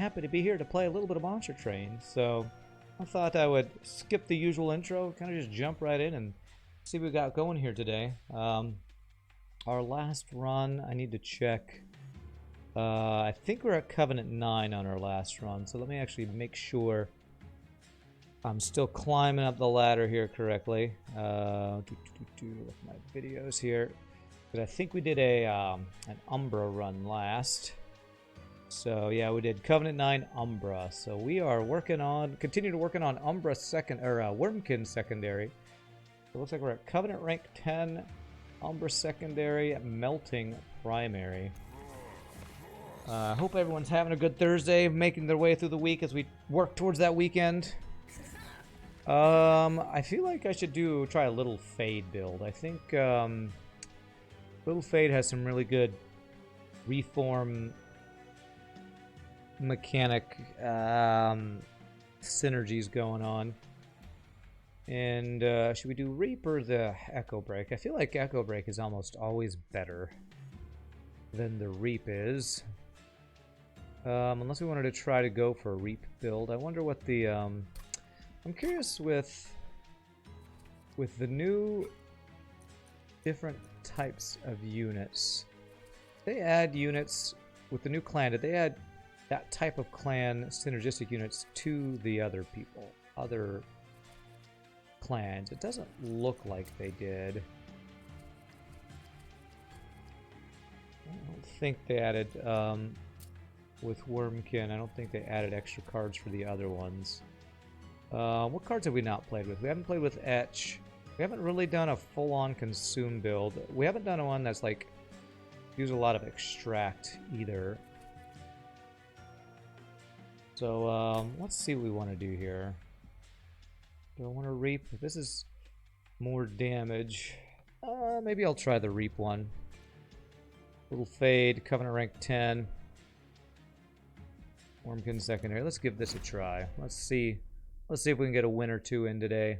happy to be here to play a little bit of Monster Train. So I thought I would skip the usual intro, kind of just jump right in and see what we got going here today. Our last run, I need to check. I think we're at Covenant 9 on our last run, so let me actually make sure I'm still climbing up the ladder here correctly. With my videos here. But I think we did an Umbra run last. So yeah, we did Covenant 9 Umbra. So we are continue to working on Umbra Wurmkin secondary. It looks like we're at Covenant rank 10, Umbra secondary, Melting primary. I hope everyone's having a good Thursday, making their way through the week as we work towards that weekend. I feel like I should try a Little Fade build. I think Little Fade has some really good reform mechanic synergies going on. And should we do Reap or the Echo Break? I feel like Echo Break is almost always better than the Reap is. Unless we wanted to try to go for a Reap build. I wonder what the... I'm curious with the new different types of units. They add units with the new clan. Did they add that type of clan synergistic units to the other clans? It doesn't look like they did. I don't think they added with Wurmkin. I don't think they added extra cards for the other ones. What cards have we not played with? We haven't played with Etch. We haven't really done a full-on Consume build. We haven't done one that's like use a lot of Extract either. So let's see what we want to do here. Do I want to Reap? This is more damage. Maybe I'll try the Reap one. Little Fade, Covenant rank 10. Wurmkin secondary. Let's give this a try. Let's see if we can get a win or two in today.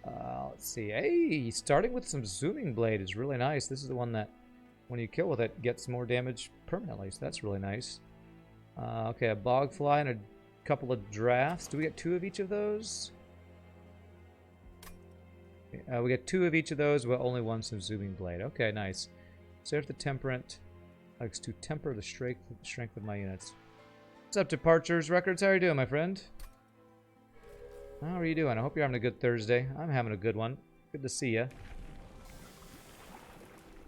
Let's see. Hey, starting with some Zooming Blade is really nice. This is the one that, when you kill with it, gets more damage permanently, so that's really nice. Okay, a Bogfly and a couple of Drafts. Do we get 2 of each of those? We get 2 of each of those, but only one Zooming Blade. Okay, nice. Seraph the Temperate likes to temper the strength of my units. What's up, Departures Records? How are you doing, my friend? How are you doing? I hope you're having a good Thursday. I'm having a good one. Good to see you.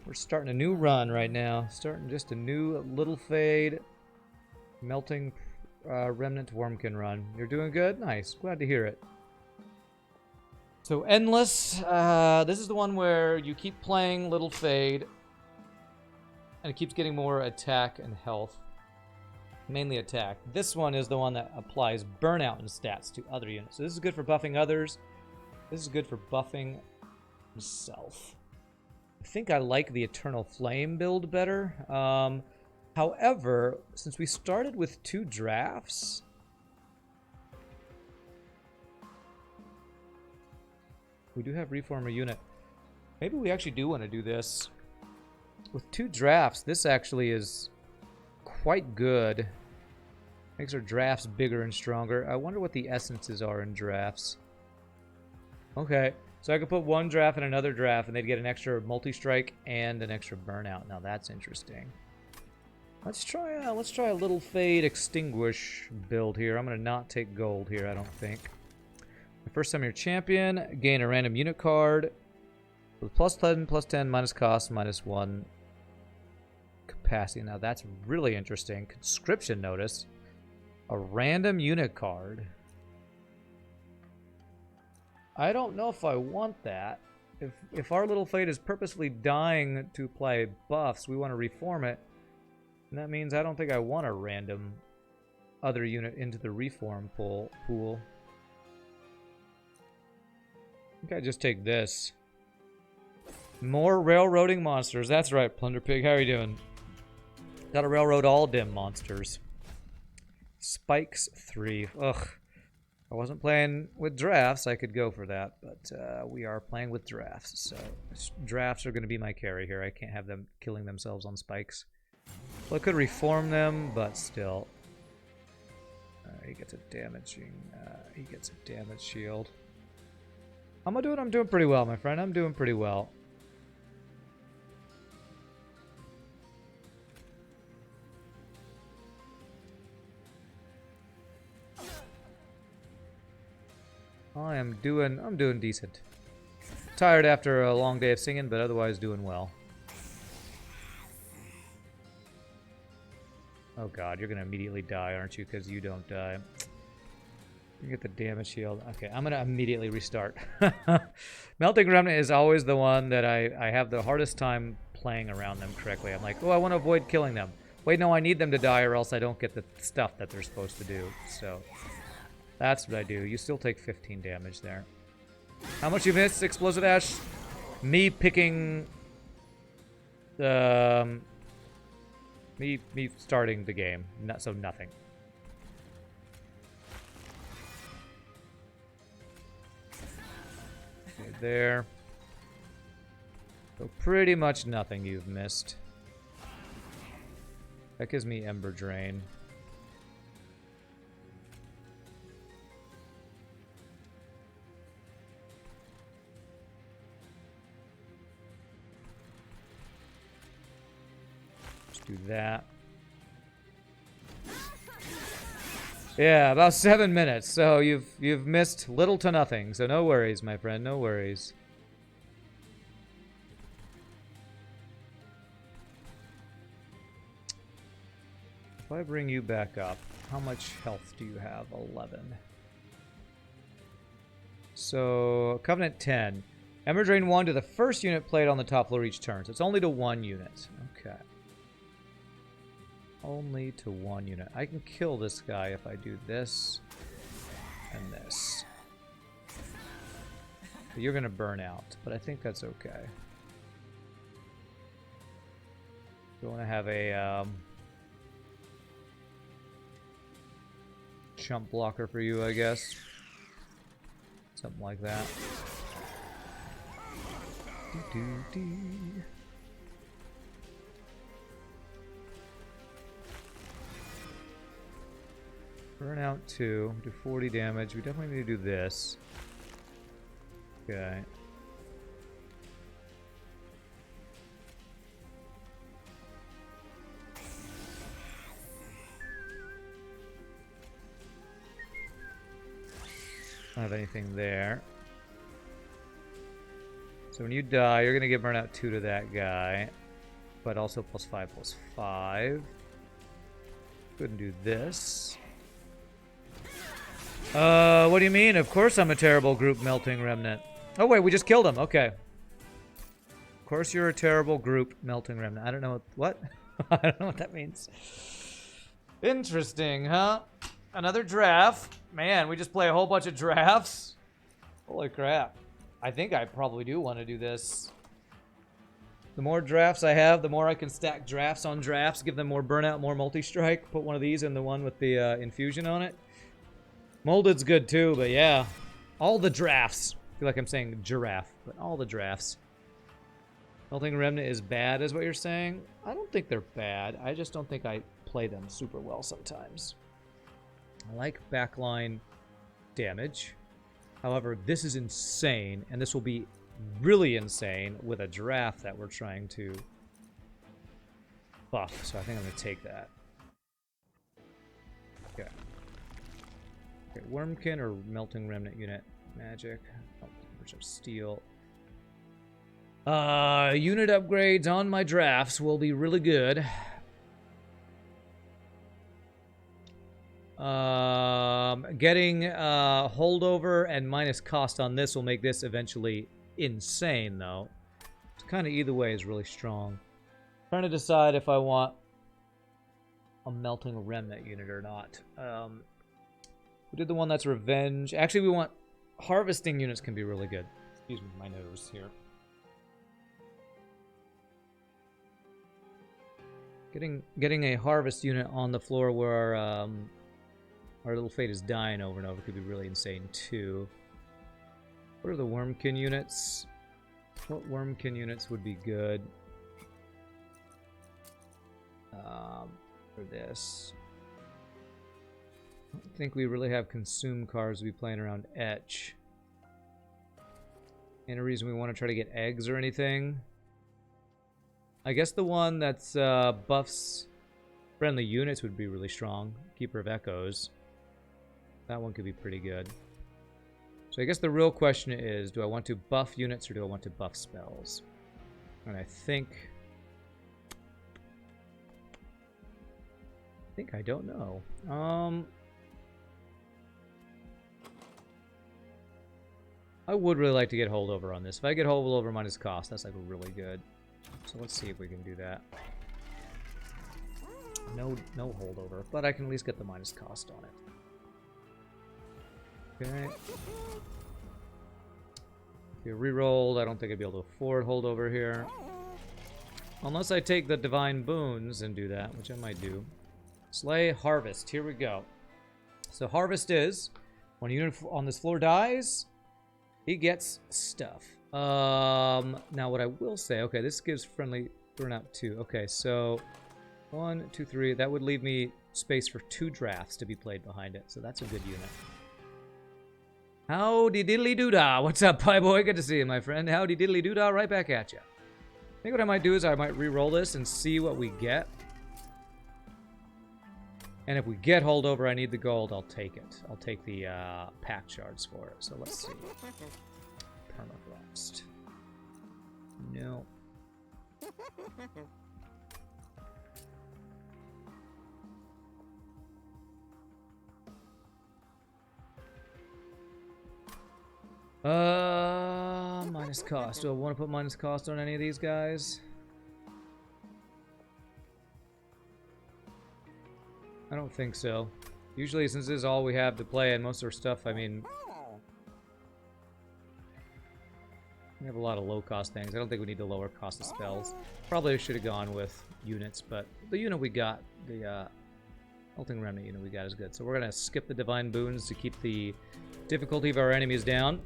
We're starting a new run right now. Starting just a new Little Fade, Melting Remnant Wurmkin run. You're doing good? Nice. Glad to hear it. So Endless. This is the one where you keep playing Little Fade, and it keeps getting more attack and health. Mainly attack. This one is the one that applies burnout and stats to other units. So this is good for buffing others. This is good for buffing himself. I think I like the Eternal Flame build better. However, since we started with 2 drafts, we do have Reformer unit. Maybe we actually do want to do this. With 2 drafts, this actually is quite good. Makes our drafts bigger and stronger. I wonder what the essences are in drafts. Okay, so I could put 1 draft in another draft and they'd get an extra multi-strike and an extra burnout. Now that's interesting. Let's try a Little Fade Extinguish build here. I'm gonna not take gold here, I don't think. The first time you're champion, gain a random unit card with +10, +10, minus cost, -1 capacity. Now that's really interesting. Conscription Notice. A random unit card. I don't know if I want that. If our Little Fade is purposefully dying to apply buffs, we want to reform it. And that means I don't think I want a random other unit into the reform pool. I think I just take this. More railroading monsters. That's right, Plunder Pig. How are you doing? Gotta railroad all dim monsters. Spikes 3. Ugh. I wasn't playing with drafts, I could go for that, but we are playing with drafts, so drafts are going to be my carry here. I can't have them killing themselves on spikes. Well, I could reform them, but still. He gets a damaging. He gets a damage shield. How am I doing? I'm doing pretty well, my friend. I'm doing pretty well. I'm doing decent. Tired after a long day of singing, but otherwise doing well. Oh god, you're gonna immediately die, aren't you? Because you don't die. You get the damage shield. Okay, I'm gonna immediately restart. Melting Remnant is always the one that I have the hardest time playing around them correctly. I'm like, oh, I want to avoid killing them. Wait, no, I need them to die or else I don't get the stuff that they're supposed to do. So that's what I do. You still take 15 damage there. How much you missed, Explosive Ash? Me picking... Me starting the game. So nothing. Okay, there. So pretty much nothing you've missed. That gives me Ember Drain. Do that. Yeah, about 7 minutes. So you've missed little to nothing. So no worries, my friend. No worries. If I bring you back up, how much health do you have? 11. So Covenant 10. Ember Drain 1 to the first unit played on the top floor each turn. So it's only to 1 unit. Okay. Only to 1 unit. I can kill this guy if I do this and this. But you're gonna burn out, but I think that's okay. You want to have a chump blocker for you, I guess. Something like that. Burn out 2, do 40 damage. We definitely need to do this. Okay. I don't have anything there. So when you die, you're going to get burnout 2 to that guy. But also +5/+5. Couldn't do this. What do you mean? Of course I'm a terrible group, Melting Remnant. Oh wait, we just killed him. Okay. Of course you're a terrible group, Melting Remnant. I don't know what? I don't know what that means. Interesting, huh? Another draft. Man, we just play a whole bunch of drafts. Holy crap. I think I probably do want to do this. The more drafts I have, the more I can stack drafts on drafts, give them more burnout, more multi-strike. Put one of these in the one with the infusion on it. Molded's good too, but yeah. All the drafts. I feel like I'm saying giraffe, but all the drafts. Melting Remnant is bad, is what you're saying? I don't think they're bad. I just don't think I play them super well sometimes. I like backline damage. However, this is insane, and this will be really insane with a draft that we're trying to buff. So I think I'm going to take that. Okay. Okay, Wurmkin or Melting Remnant unit. Magic. Oh, of steel. Unit upgrades on my drafts will be really good. Getting holdover and minus cost on this will make this eventually insane, though. It's kind of either way is really strong. Trying to decide if I want a Melting Remnant unit or not. We did the one that's Revenge. Actually, we want harvesting units can be really good. Excuse me, my nose here. Getting a harvest unit on the floor where our little fate is dying over and over could be really insane too. What are the Wurmkin units? What Wurmkin units would be good? for this. I don't think we really have consume cards to be playing around Etch. Any reason we want to try to get eggs or anything? I guess the one that's buffs friendly units would be really strong. Keeper of Echoes. That one could be pretty good. So I guess the real question is, do I want to buff units or do I want to buff spells? And I think I don't know. I would really like to get holdover on this. If I get holdover minus cost, that's like really good. So let's see if we can do that. No holdover, but I can at least get the minus cost on it. Okay. If you rerolled, I don't think I'd be able to afford holdover here. Unless I take the divine boons and do that, which I might do. Slay Harvest. Here we go. So Harvest is when a unit on this floor dies, he gets stuff. Now what I will say, okay, this gives friendly burnout 2. Okay, so 1, 2, 3. That would leave me space for 2 drafts to be played behind it. So that's a good unit. Howdy diddly doodah. What's up, pie boy? Good to see you, my friend. Howdy diddly doodah. Right back at you. I think what I might do is I might re-roll this and see what we get. And if we get holdover, I need the gold, I'll take it. I'll take the pack shards for it. So let's see. Permafrost. No. Minus cost. Do I want to put minus cost on any of these guys? I don't think so. Usually, since this is all we have to play and most of our stuff, I mean, we have a lot of low-cost things. I don't think we need to lower cost of spells. Probably should have gone with units, but the unit we got, the Melting Remnant unit we got is good. So we're going to skip the Divine Boons to keep the difficulty of our enemies down.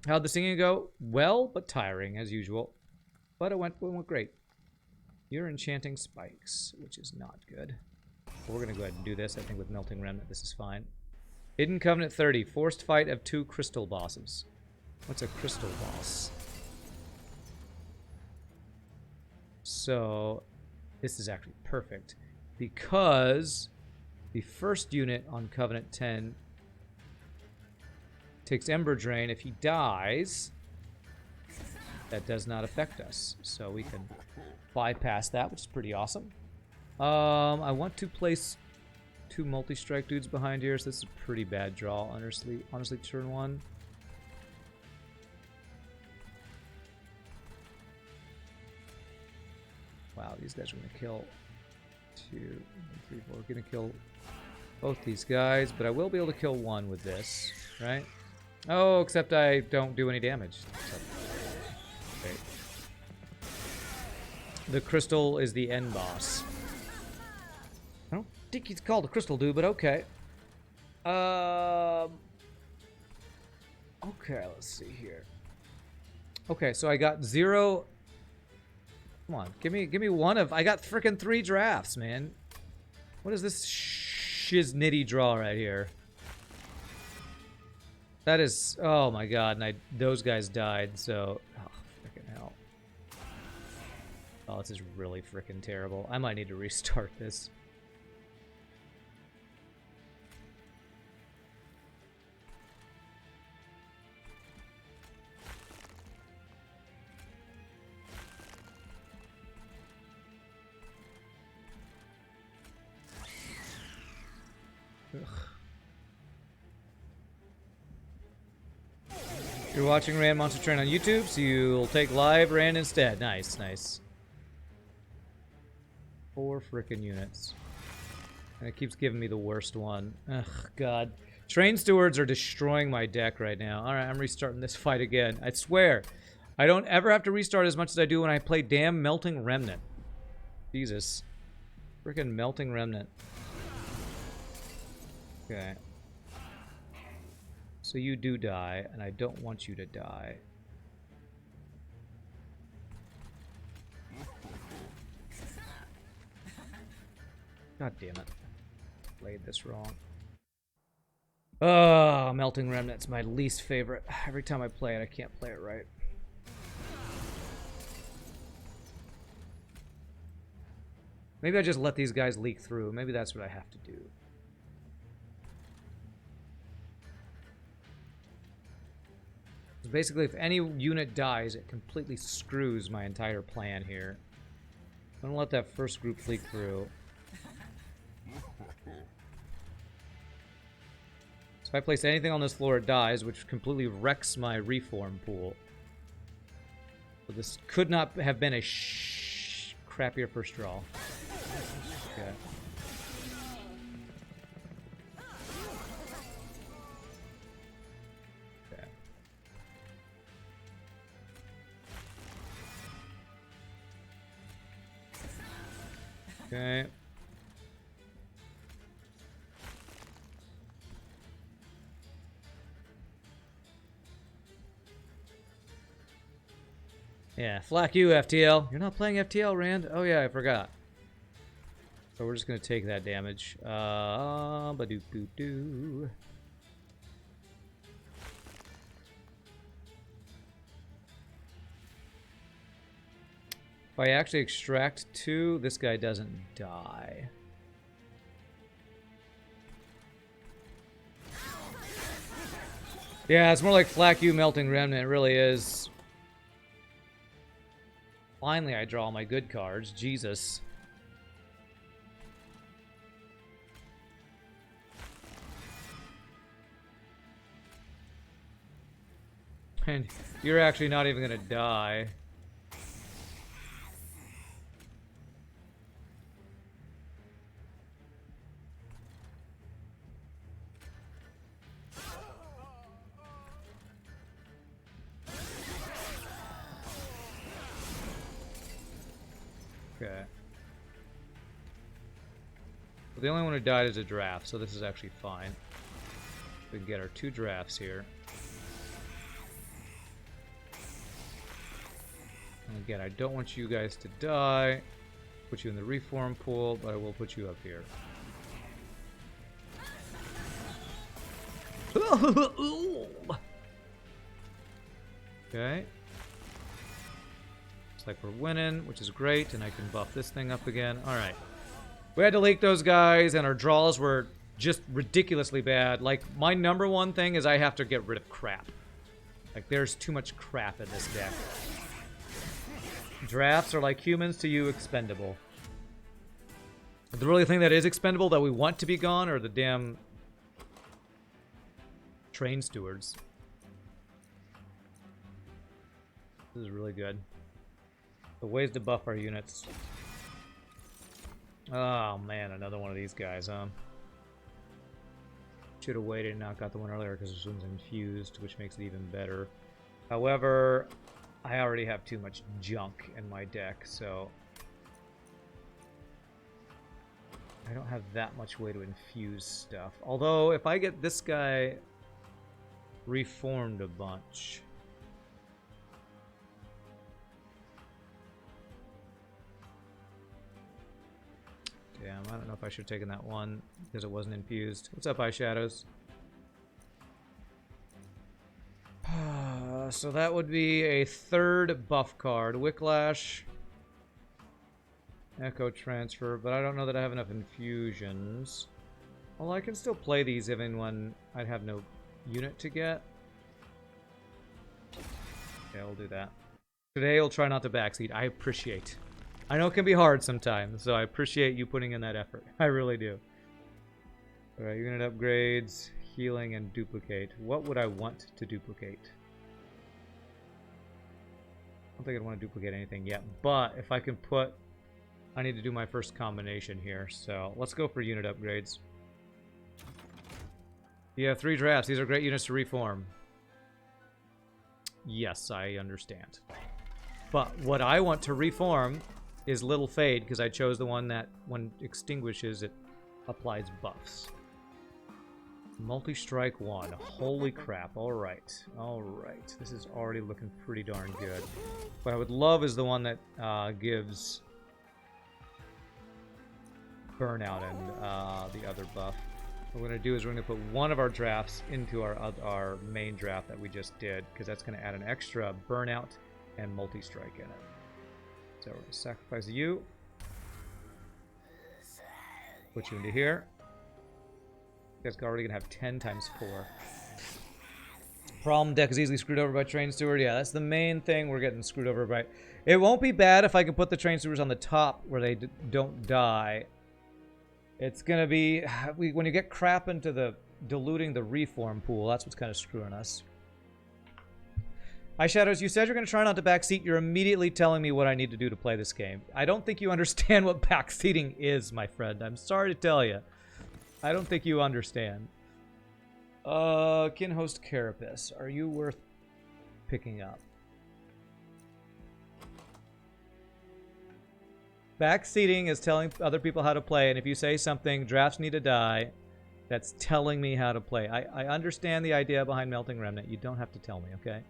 How'd the singing go? Well, but tiring, as usual. But it went great. You're enchanting spikes, which is not good. We're going to go ahead and do this. I think with Melting Remnant, this is fine. Hidden Covenant 30. Forced fight of 2 crystal bosses. What's a crystal boss? So, this is actually perfect. Because the first unit on Covenant 10 takes Ember Drain. If he dies, that does not affect us. So we can bypass that, which is pretty awesome. I want to place 2 multi-strike dudes behind here, so this is a pretty bad draw, honestly turn 1. Wow, these guys are going to kill 2, 3, 4. We're going to kill both these guys, but I will be able to kill 1 with this, right? Oh, except I don't do any damage. Okay. The crystal is the end boss. I don't think he's called a crystal dude, but okay. Okay, let's see here. Okay, so I got 0. Come on, give me one of. I got freaking 3 drafts, man. What is this shiznitty draw right here? That is, oh my god, and those guys died, so, oh, freaking hell. Oh, this is really freaking terrible. I might need to restart this. Ugh. You're watching Rand Monster Train on YouTube, so you'll take live Rand instead. Nice, nice. 4 frickin' units. And it keeps giving me the worst one. Ugh, God. Train stewards are destroying my deck right now. Alright, I'm restarting this fight again. I swear. I don't ever have to restart as much as I do when I play damn Melting Remnant. Jesus. Frickin' Melting Remnant. Okay. So you do die, and I don't want you to die. God damn it. Played this wrong. Oh, Melting Remnant's my least favorite. Every time I play it, I can't play it right. Maybe I just let these guys leak through. Maybe that's what I have to do. Basically, if any unit dies, it completely screws my entire plan here. I'm gonna let that first group leak through. So if I place anything on this floor, it dies, which completely wrecks my reform pool. So this could not have been a crappier first draw. Okay. Okay. Yeah, flack you, FTL. You're not playing FTL, Rand? Oh yeah, I forgot. So we're just gonna take that damage. Ba-doop-doop-doo. If I actually extract 2, this guy doesn't die. Yeah, it's more like Flack You Melting Remnant. It really is. Finally, I draw my good cards. Jesus. And you're actually not even gonna die. Okay. Well, the only one who died is a draft, so this is actually fine. We can get our 2 drafts here. And again, I don't want you guys to die. Put you in the reform pool, but I will put you up here. Okay. Looks like we're winning, which is great, and I can buff this thing up again. Alright. We had to leak those guys, and our draws were just ridiculously bad. Like, my number one thing is I have to get rid of crap. Like, there's too much crap in this deck. Drafts are like humans to you, expendable. The really thing that is expendable that we want to be gone are the damn train stewards. This is really good. The ways to buff our units. Oh man, another one of these guys, huh? Should have waited and not got the one earlier because this one's infused, which makes it even better. However, I already have too much junk in my deck, so I don't have that much way to infuse stuff. Although, if I get this guy reformed a bunch. Damn, I don't know if I should have taken that one because it wasn't infused. What's up, Eyeshadows? So that would be a 3rd buff card. Wicklash. Echo Transfer, but I don't know that I have enough infusions. Well, I can still play these even when I'd have no unit to get. Okay, we'll do that. Today, I'll try not to backseat. I appreciate. I know it can be hard sometimes, so I appreciate you putting in that effort. I really do. Alright, unit upgrades, healing, and duplicate. What would I want to duplicate? I don't think I'd want to duplicate anything yet, but if I can put... I need to do my first combination here, so let's go for unit upgrades. You have 3 drafts. These are great units to reform. Yes, I understand. But what I want to reform is Little Fade, because I chose the one that, when extinguishes, it applies buffs. Multi-strike 1. Holy crap. Alright. Alright. This is already looking pretty darn good. What I would love is the one that gives burnout and the other buff. What we're going to do is we're going to put one of our drafts into our main draft that we just did, because that's going to add an extra burnout and multi-strike in it. So we're going to sacrifice you. Put you into here. You guys are already going to have 10 times 4. Problem deck is easily screwed over by Train Steward. Yeah, that's the main thing we're getting screwed over by. It won't be bad if I can put the Train Stewards on the top where they don't die. It's going to be... when you get crap into the diluting the reform pool, that's what's kind of screwing us. Hi, Shadows. You said you're going to try not to backseat. You're immediately telling me what I need to do to play this game. I don't think you understand what backseating is, my friend. I'm sorry to tell you. I don't think you understand. Kinhost Carapace. Are you worth picking up? Backseating is telling other people how to play, and if you say something, drafts need to die, that's telling me how to play. I understand the idea behind Melting Remnant. You don't have to tell me, okay?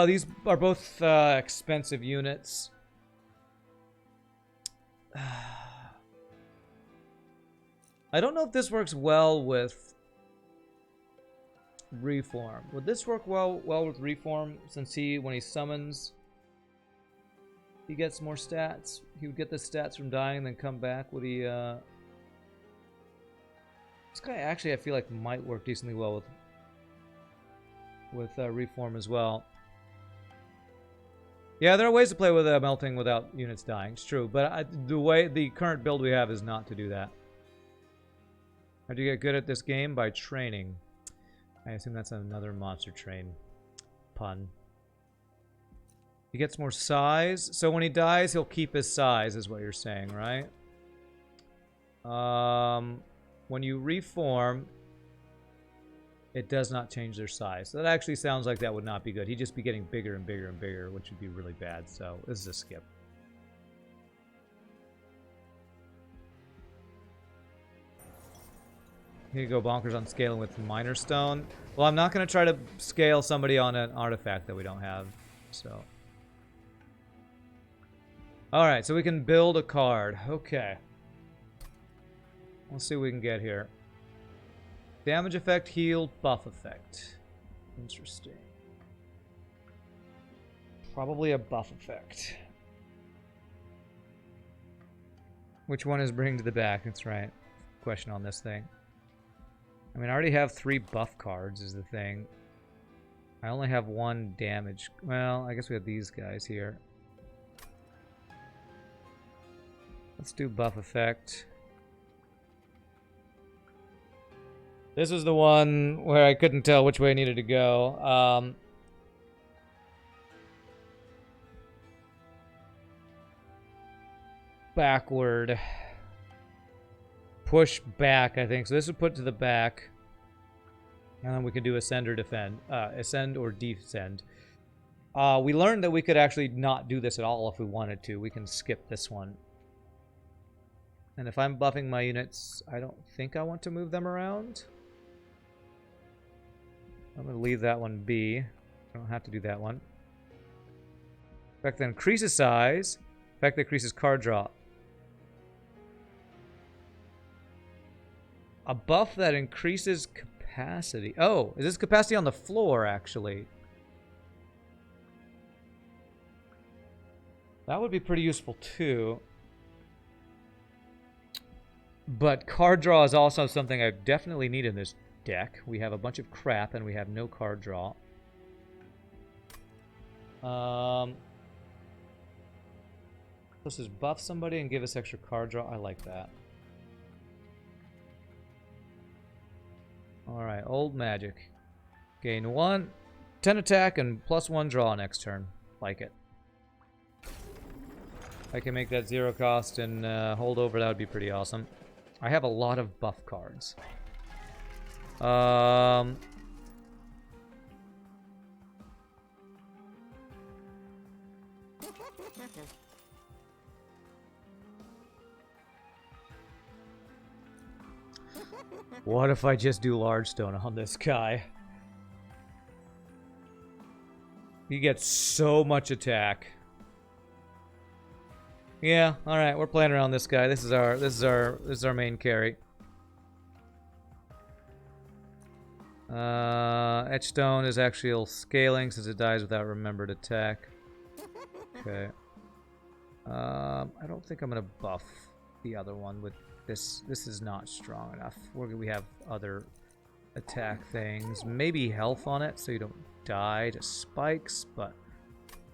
These are both expensive units. I don't know if this works well with Reform. Would this work well with Reform, since when he summons, he gets more stats? He would get the stats from dying, then come back. Would he, This guy actually, I feel like, might work decently well with Reform as well. Yeah, there are ways to play with Melting without units dying. It's true, but the current build we have is not to do that. How do you get good at this game? By training. I assume that's another Monster Train pun. He gets more size. So when he dies, he'll keep his size, is what you're saying, right? When you reform, it does not change their size. So that actually sounds like that would not be good. He'd just be getting bigger and bigger and bigger, which would be really bad. So this is a skip. You go bonkers on scaling with Miner Stone. Well, I'm not going to try to scale somebody on an artifact that we don't have. So, alright, so we can build a card. Okay. Let's see what we can get here. Damage effect, heal, buff effect. Interesting. Probably a buff effect. Which one is bring to the back? That's right. Question on this thing. I mean, I already have 3 buff cards is the thing. I only have 1 damage. Well, I guess we have these guys here. Let's do buff effect. This is the one where I couldn't tell which way I needed to go. Backward. Push back, I think. So this would put to the back. And then we can do ascend or defend. Ascend or descend. We learned that we could actually not do this at all if we wanted to. We can skip this one. And if I'm buffing my units, I don't think I want to move them around. I'm going to leave that one be. I don't have to do that one. Effect that increases size. Effect that increases card draw. A buff that increases capacity. Oh, is this capacity on the floor, actually? That would be pretty useful, too. But card draw is also something I definitely need in this deck. We have a bunch of crap, and we have no card draw. Let's just buff somebody and give us extra card draw. I like that. Alright, old magic. Gain 10 attack and +1 draw next turn. Like it. I can make that 0 cost and hold over, that would be pretty awesome. I have a lot of buff cards. What if I just do large stone on this guy? He gets so much attack. Yeah, alright, we're playing around this guy. This is our main carry. Etchstone is actually scaling since it dies without remembered attack. Okay. I don't think I'm gonna buff the other one with this. This is not strong enough. We have other attack things. Maybe health on it so you don't die to spikes, but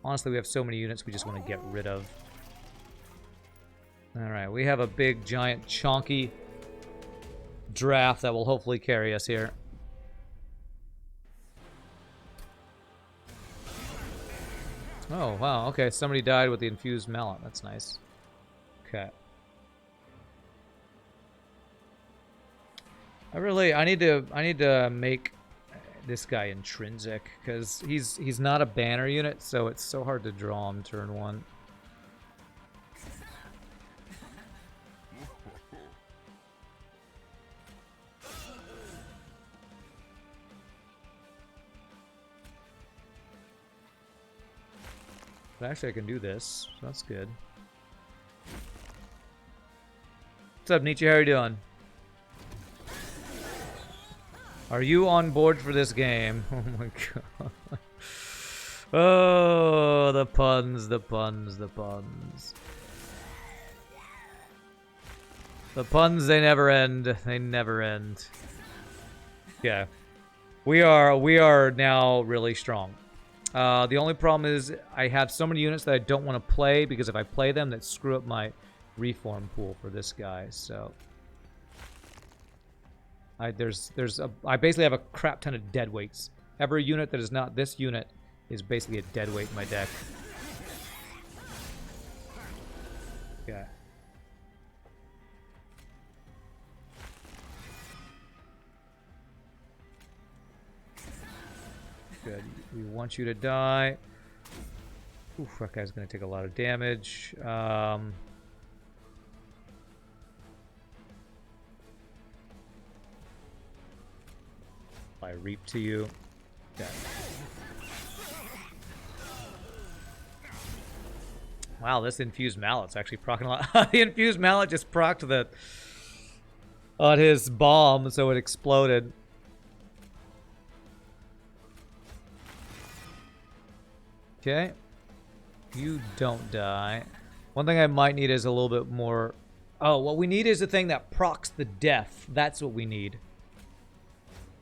honestly we have so many units we just want to get rid of. Alright, we have a big, giant, chonky draft that will hopefully carry us here. Oh, wow, okay, somebody died with the infused mallet. That's nice. Okay. I need to make this guy intrinsic, because he's not a banner unit, so it's so hard to draw him turn one. But actually I can do this, so that's good. What's up, Nietzsche? How are you doing? Are you on board for this game? Oh my god. Oh, the puns, the puns, the puns. The puns, they never end. They never end. Yeah. We are now really strong. The only problem is I have so many units that I don't want to play, because if I play them, that screw up my reform pool for this guy, so... I basically have a crap ton of dead weights. Every unit that is not this unit is basically a dead weight in my deck. Okay. Good. We want you to die. Oof, that guy's going to take a lot of damage. I reap to you. Okay. Wow, this infused mallet's actually proccing a lot. The infused mallet just procced on his bomb, so it exploded. Okay. You don't die. One thing I might need is a little bit more... Oh, what we need is a thing that procs the death. That's what we need.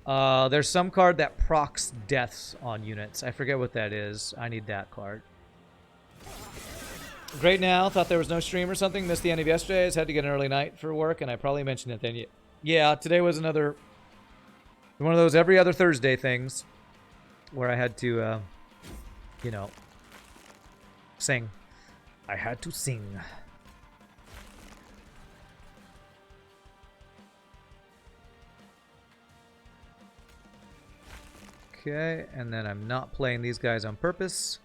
There's some card that procs deaths on units. I forget what that is. I need that card. Great now. Thought there was no stream or something. Missed the end of yesterday. I just had to get an early night for work, and I probably mentioned it then. Yeah, today was another... one of those every other Thursday things where I had to, you know, sing. I had to sing. Okay, and then I'm not playing these guys on purpose.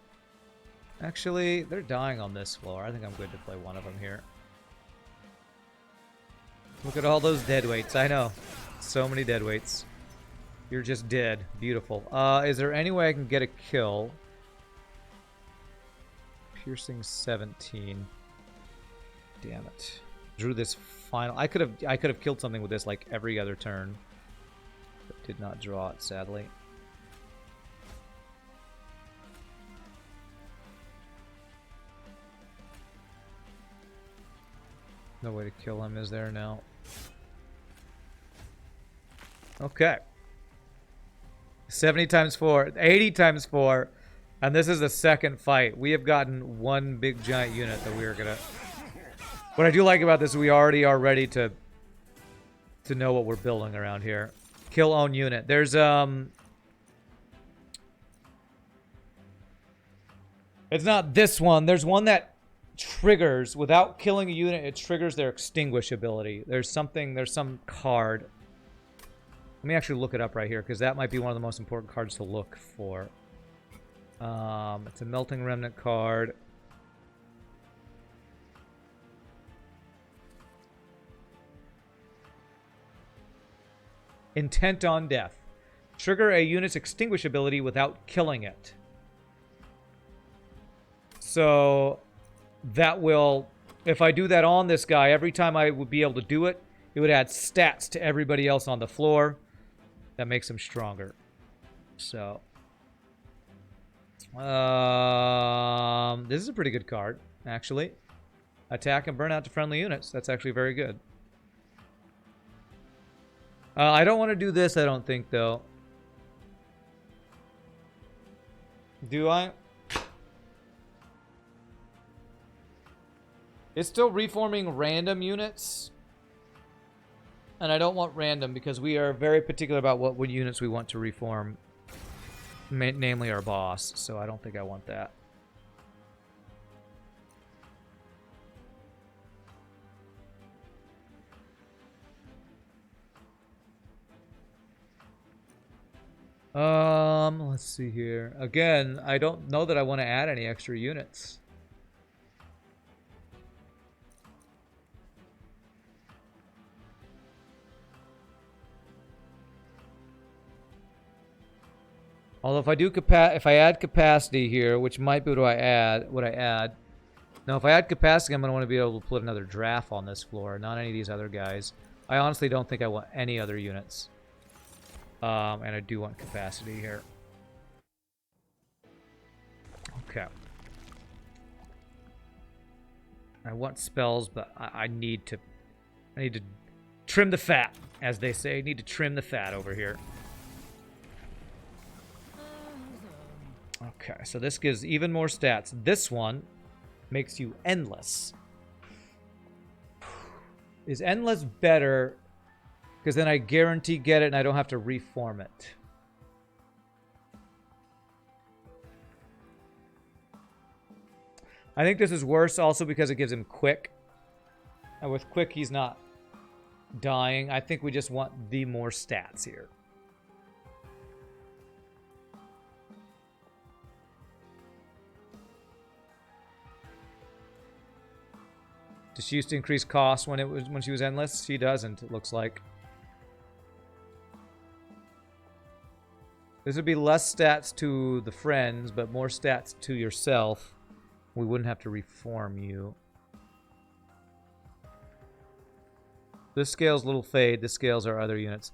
Actually, they're dying on this floor. I think I'm good to play one of them here. Look at all those deadweights. I know. So many deadweights. You're just dead. Beautiful. Is there any way I can get a kill? Piercing 17. Damn it. Drew this final... I could have killed something with this like every other turn. But did not draw it, sadly. No way to kill him, is there now? Okay. 70 times 4, 80 times 4, and this is the second fight. We have gotten one big giant unit that we are gonna... What I do like about this is we already are ready to know what we're building around here. Kill own unit. There's it's not this one. There's one that triggers without killing a unit. It triggers their extinguish ability. There's some card. Let me actually look it up right here, because that might be one of the most important cards to look for. It's a melting remnant card. Intent on death. Trigger a unit's extinguish ability without killing it. So that will if I do that on this guy, every time I would be able to do it, it would add stats to everybody else on the floor. That makes him stronger. So, this is a pretty good card, actually. Attack and burn out to friendly units. That's actually very good. I don't want to do this, I don't think, though. Do I? It's still reforming random units. And I don't want random because we are very particular about what units we want to reform. Namely our boss. So I don't think I want that. Let's see here. Again, I don't know that I want to add any extra units. Although if I add capacity here, which might be what I add. Now, if I add capacity, I'm going to want to be able to put another draft on this floor, not any of these other guys. I honestly don't think I want any other units. And I do want capacity here. Okay. I want spells, but I need to trim the fat, as they say. I need to trim the fat over here. Okay, so this gives even more stats. This one makes you endless. Is endless better? Because then I guarantee get it and I don't have to reform it. I think this is worse also because it gives him quick. And with quick, he's not dying. I think we just want the more stats here. Does she used to increase cost when she was endless? She doesn't, it looks like. This would be less stats to the friends, but more stats to yourself. We wouldn't have to reform you. This scales Little Fade. This scales our other units.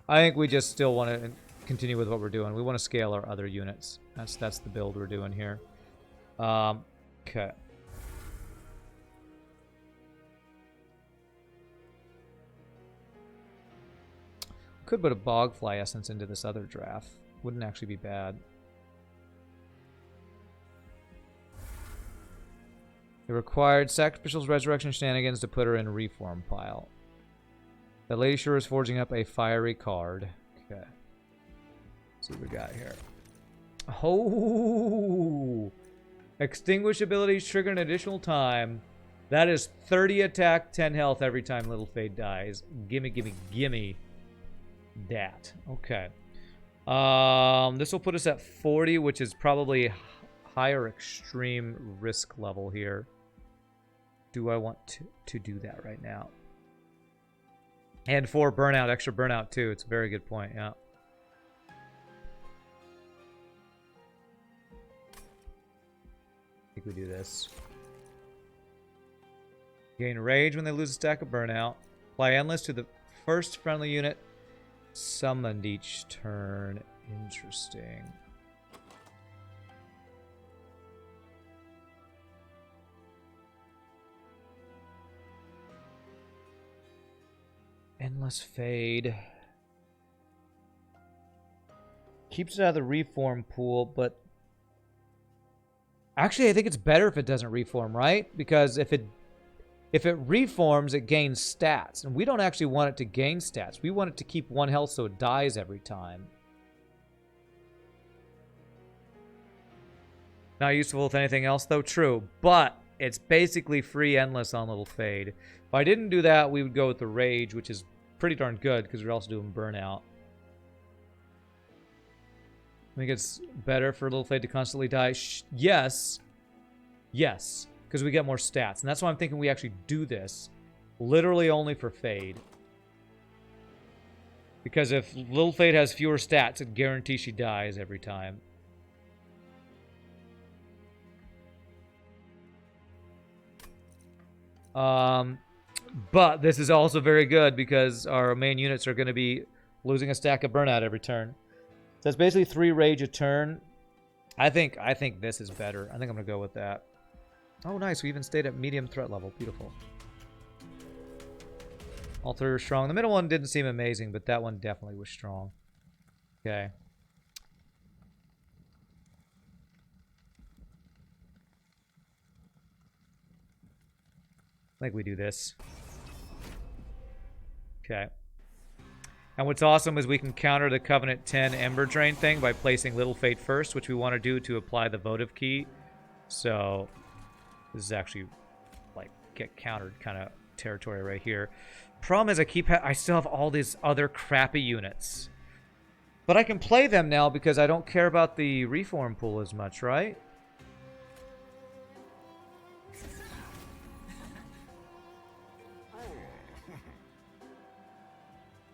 I think we just still want to continue with what we're doing. We want to scale our other units. That's the build we're doing here. Okay. Could put a Bogfly Essence into this other draft. Wouldn't actually be bad. It required Sacrificial's Resurrection Shenanigans to put her in Reform pile. The Lady Sure is forging up a fiery card. Okay. Let's see what we got here. Oh! Extinguish abilities trigger an additional time. That is 30 attack, 10 health every time Little Fade dies. Gimme, gimme, gimme. That. Okay. This will put us at 40, which is probably higher extreme risk level here. Do I want to do that right now? And for burnout, extra burnout too. It's a very good point, yeah. I think we do this. Gain rage when they lose a stack of burnout. Apply endless to the first friendly unit summoned each turn. Interesting. Endless Fade. Keeps it out of the reform pool, but actually I think it's better if it doesn't reform, right? Because if it reforms, it gains stats. And we don't actually want it to gain stats. We want it to keep 1 health so it dies every time. Not useful with anything else, though. True. But it's basically free endless on Little Fade. If I didn't do that, we would go with the Rage, which is pretty darn good because we're also doing Burnout. I think it's better for Little Fade to constantly die. Yes. Yes. Because we get more stats. And that's why I'm thinking we actually do this. Literally only for Fade. Because if Little Fade has fewer stats, it guarantees she dies every time. But this is also very good because our main units are going to be losing a stack of burnout every turn. So it's basically 3 rage a turn. I think this is better. I think I'm going to go with that. Oh, nice. We even stayed at medium threat level. Beautiful. All 3 were strong. The middle one didn't seem amazing, but that one definitely was strong. Okay. I think we do this. Okay. And what's awesome is we can counter the Covenant 10 Ember Drain thing by placing Little Fate first, which we want to do to apply the votive key. So this is actually like get countered kind of territory right here. Problem is I still have all these other crappy units. But I can play them now because I don't care about the reform pool as much, right?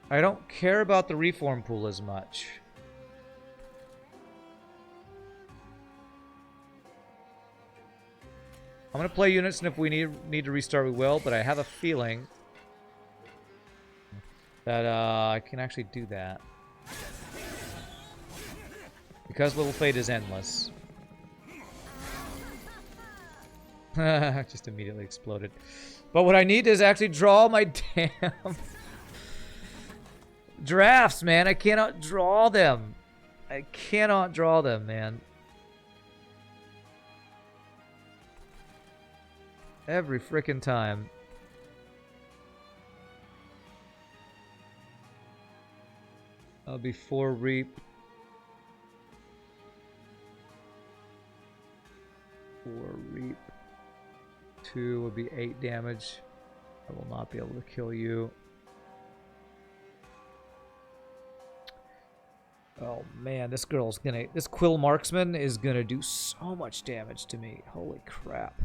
I don't care about the reform pool as much. I'm going to play units, and if we need to restart, we will, but I have a feeling that I can actually do that. Because Little Fate is endless. Just immediately exploded. But what I need is actually draw my damn drafts, man. I cannot draw them. I cannot draw them, man. Every frickin' time. I'll be 4 reap. 4 reap. 2 will be 8 damage. I will not be able to kill you. Oh man, this Quill Marksman is gonna do so much damage to me. Holy crap.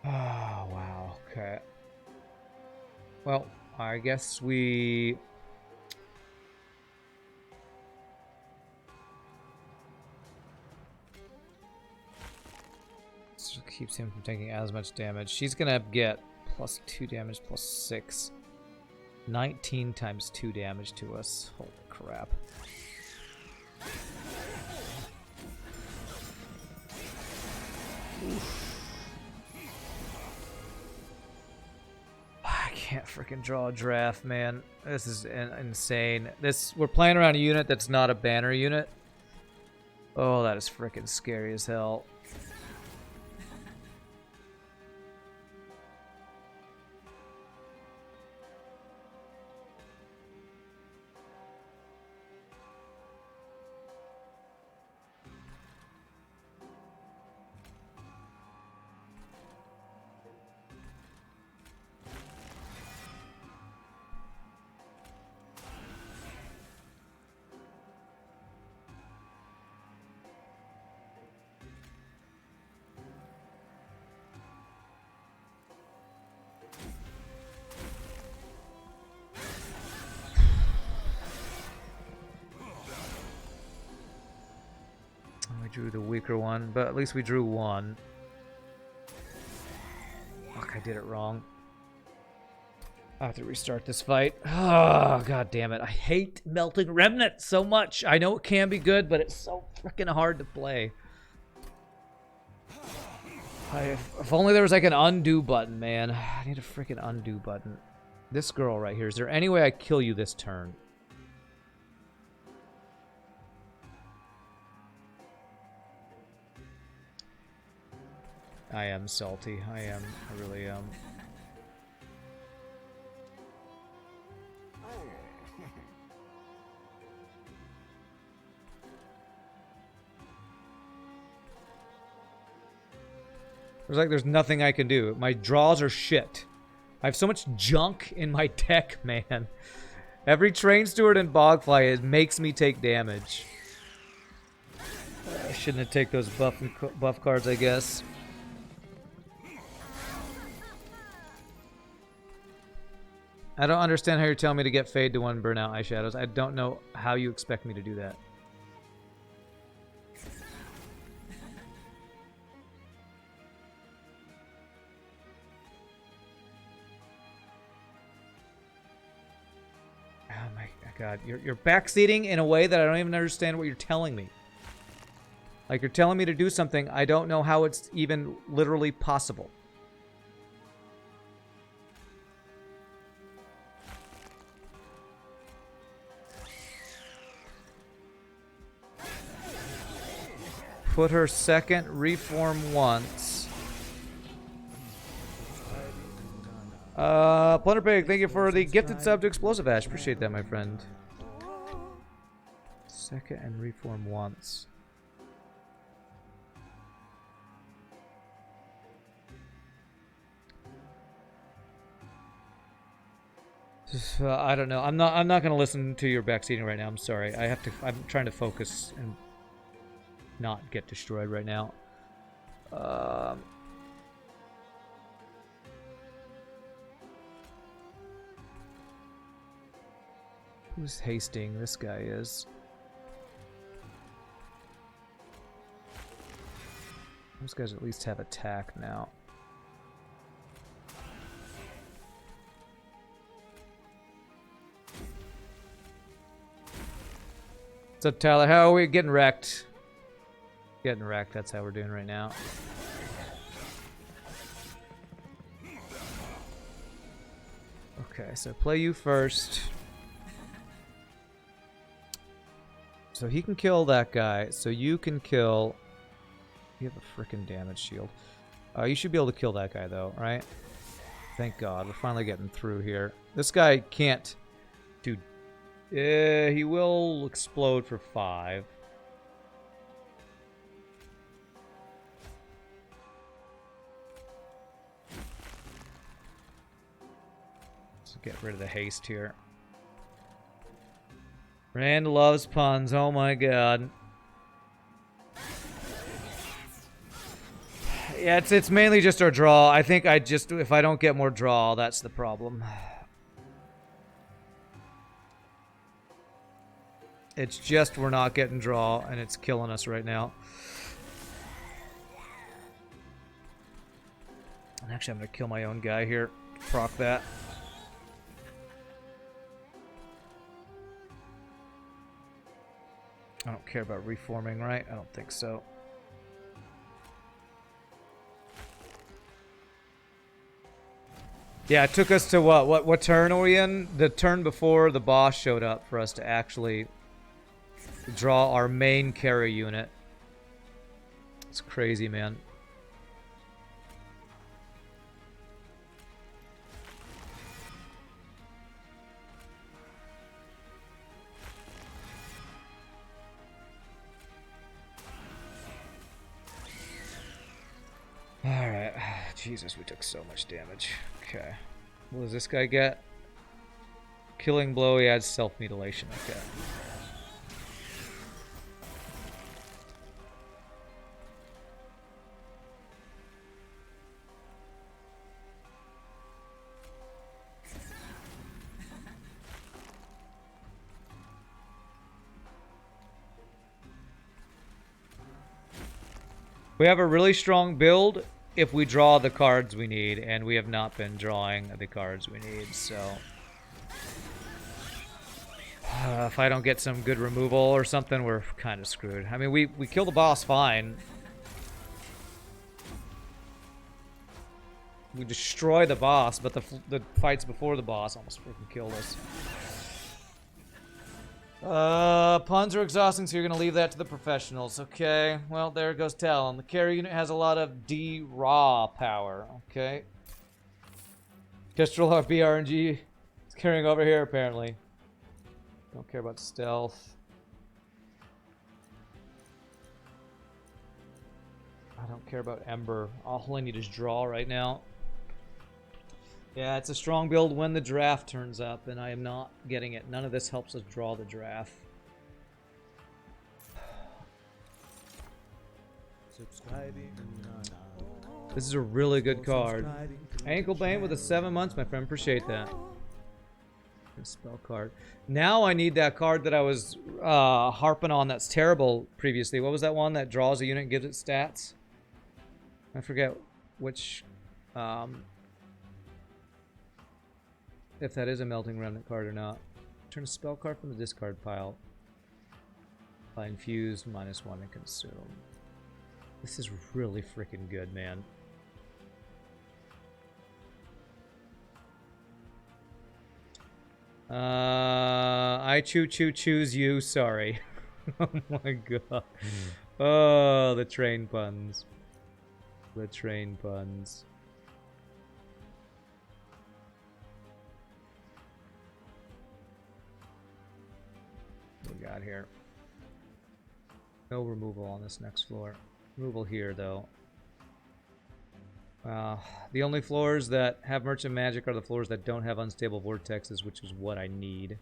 Oh, wow. Okay. Well, I guess we... This keeps him from taking as much damage. She's gonna get +2 damage, +6. 19 times 2 damage to us. Holy crap. Oof. I can't freaking draw a draft, man. This is insane. We're playing around a unit that's not a banner unit. Oh, that is freaking scary as hell. We drew the weaker one, but at least we drew one. Fuck, I did it wrong. I have to restart this fight. Oh, god damn it. I hate melting Remnant so much. I know it can be good, but it's so freaking hard to play. If only there was like an undo button, man. I need a freaking undo button. This girl right here. Is there any way I kill you this turn? I am salty. I am. I really am. There's nothing I can do. My draws are shit. I have so much junk in my deck, man. Every Train Steward and Bogfly makes me take damage. I shouldn't have taken those buff cards, I guess. I don't understand how you're telling me to get Fade to 1 Burnout Eyeshadows. I don't know how you expect me to do that. Oh my god. You're backseating in a way that I don't even understand what you're telling me. Like, you're telling me to do something, I don't know how it's even literally possible. Put her second, reform once. Plunderpig, thank you for the gifted sub to Explosive Ash. Appreciate that, my friend. Second and reform once. I don't know. I'm not gonna listen to your backseating right now. I'm sorry. I'm trying to focus and not get destroyed right now. Who's hasting? This guy is. Those guys at least have attack now. What's up, Tyler? How are we getting wrecked? Getting wrecked, that's how we're doing right now. Okay, so play you first. So he can kill that guy, so you can kill... You have a freaking damage shield. You should be able to kill that guy, though, right? Thank God, we're finally getting through here. This guy can't do... he will explode for 5. Let's get rid of the haste here. Rand loves puns, oh my god. Yeah, it's mainly just our draw. I think if I don't get more draw, that's the problem. It's just we're not getting draw, and it's killing us right now. And actually, I'm going to kill my own guy here. Proc that. I don't care about reforming, right? I don't think so. Yeah, it took us to what turn are we in? The turn before the boss showed up for us to actually draw our main carry unit. It's crazy, man. Alright. Jesus, we took so much damage. Okay. What does this guy get? Killing blow, he adds self-mutilation. Okay. We have a really strong build if we draw the cards we need, and we have not been drawing the cards we need, so... if I don't get some good removal or something, we're kind of screwed. I mean, we kill the boss fine. We destroy the boss, but the fights before the boss almost freaking killed us. Puns are exhausting, so you're gonna leave that to the professionals. Okay, well, there goes Talon. The carry unit has a lot of D-raw power. Okay. Kestrel BRNG is carrying over here, apparently. Don't care about stealth. I don't care about Ember. All I need is draw right now. Yeah, it's a strong build when the draft turns up, and I am not getting it. None of this helps us draw the draft. This is a really good card. Anklebane with a 7 months, my friend. Appreciate that. A spell card. Now I need that card that I was harping on that's terrible previously. What was that one that draws a unit and gives it stats? I forget which... if that is a Melting Remnant card or not. Turn a spell card from the discard pile. By infused, -1 and consume. This is really freaking good, man. I choose you, sorry. Oh my god. Oh, the train puns. The train puns. What we got here? No removal on this next floor. Removal here, though. The only floors that have Merchant Magic are the floors that don't have Unstable Vortexes, which is what I need.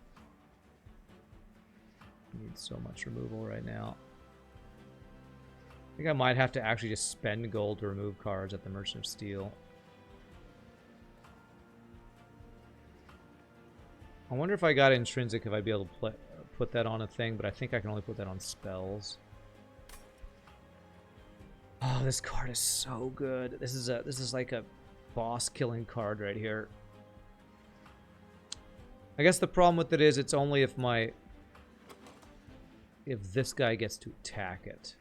I need so much removal right now. I think I might have to actually just spend gold to remove cards at the Merchant of Steel. I wonder if I got Intrinsic, if I'd be able to put that on a thing, but I think I can only put that on spells. Oh, this card is so good. This is like a boss killing card right here. I guess the problem with it is it's only if this guy gets to attack it.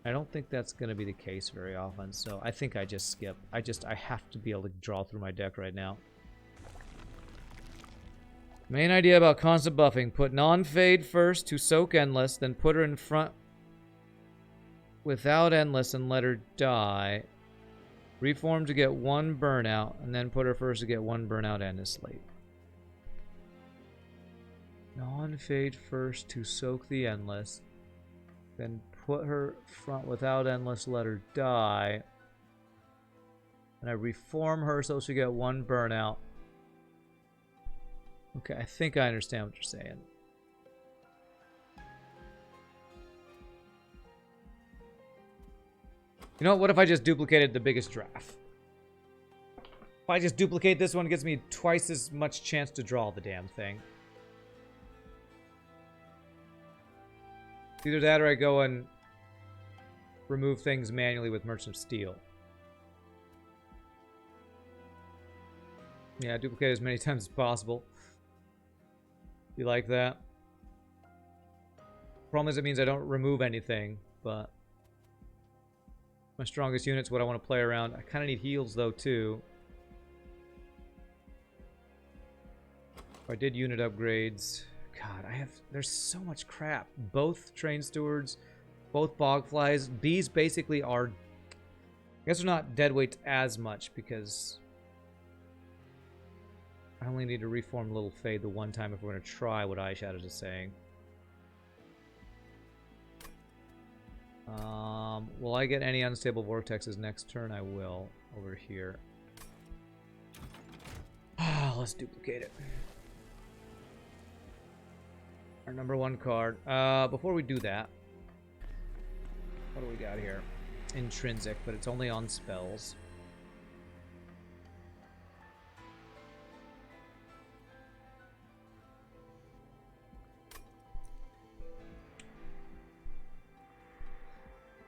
I don't think that's going to be the case very often, so I think I just skip. I have to be able to draw through my deck right now. Main idea about constant buffing. Put non-fade first to soak Endless, then put her in front without Endless and let her die. Reform to get 1 burnout, and then put her first to get 1 burnout and a slate. Non-fade first to soak the Endless, then put her front without Endless, let her die. And I reform her so she get 1 burnout. Okay, I think I understand what you're saying. You know what if I just duplicated the biggest draft? If I just duplicate this one, it gives me twice as much chance to draw the damn thing. Either that or I go and remove things manually with Merchant of Steel. Yeah, duplicate as many times as possible. You like that? Problem is it means I don't remove anything, but my strongest unit's what I want to play around. I kind of need heals though too. If I did unit upgrades, God, there's so much crap. Both train stewards, both bogflies. Bees basically are, I guess they're not deadweights as much because I only need to reform Little Fade the one time if we're going to try what Eyeshadows is saying. Will I get any unstable vortexes next turn? I will. Over here. Let's duplicate it. Our number 1 card. Before we do that, what do we got here? Intrinsic, but it's only on spells.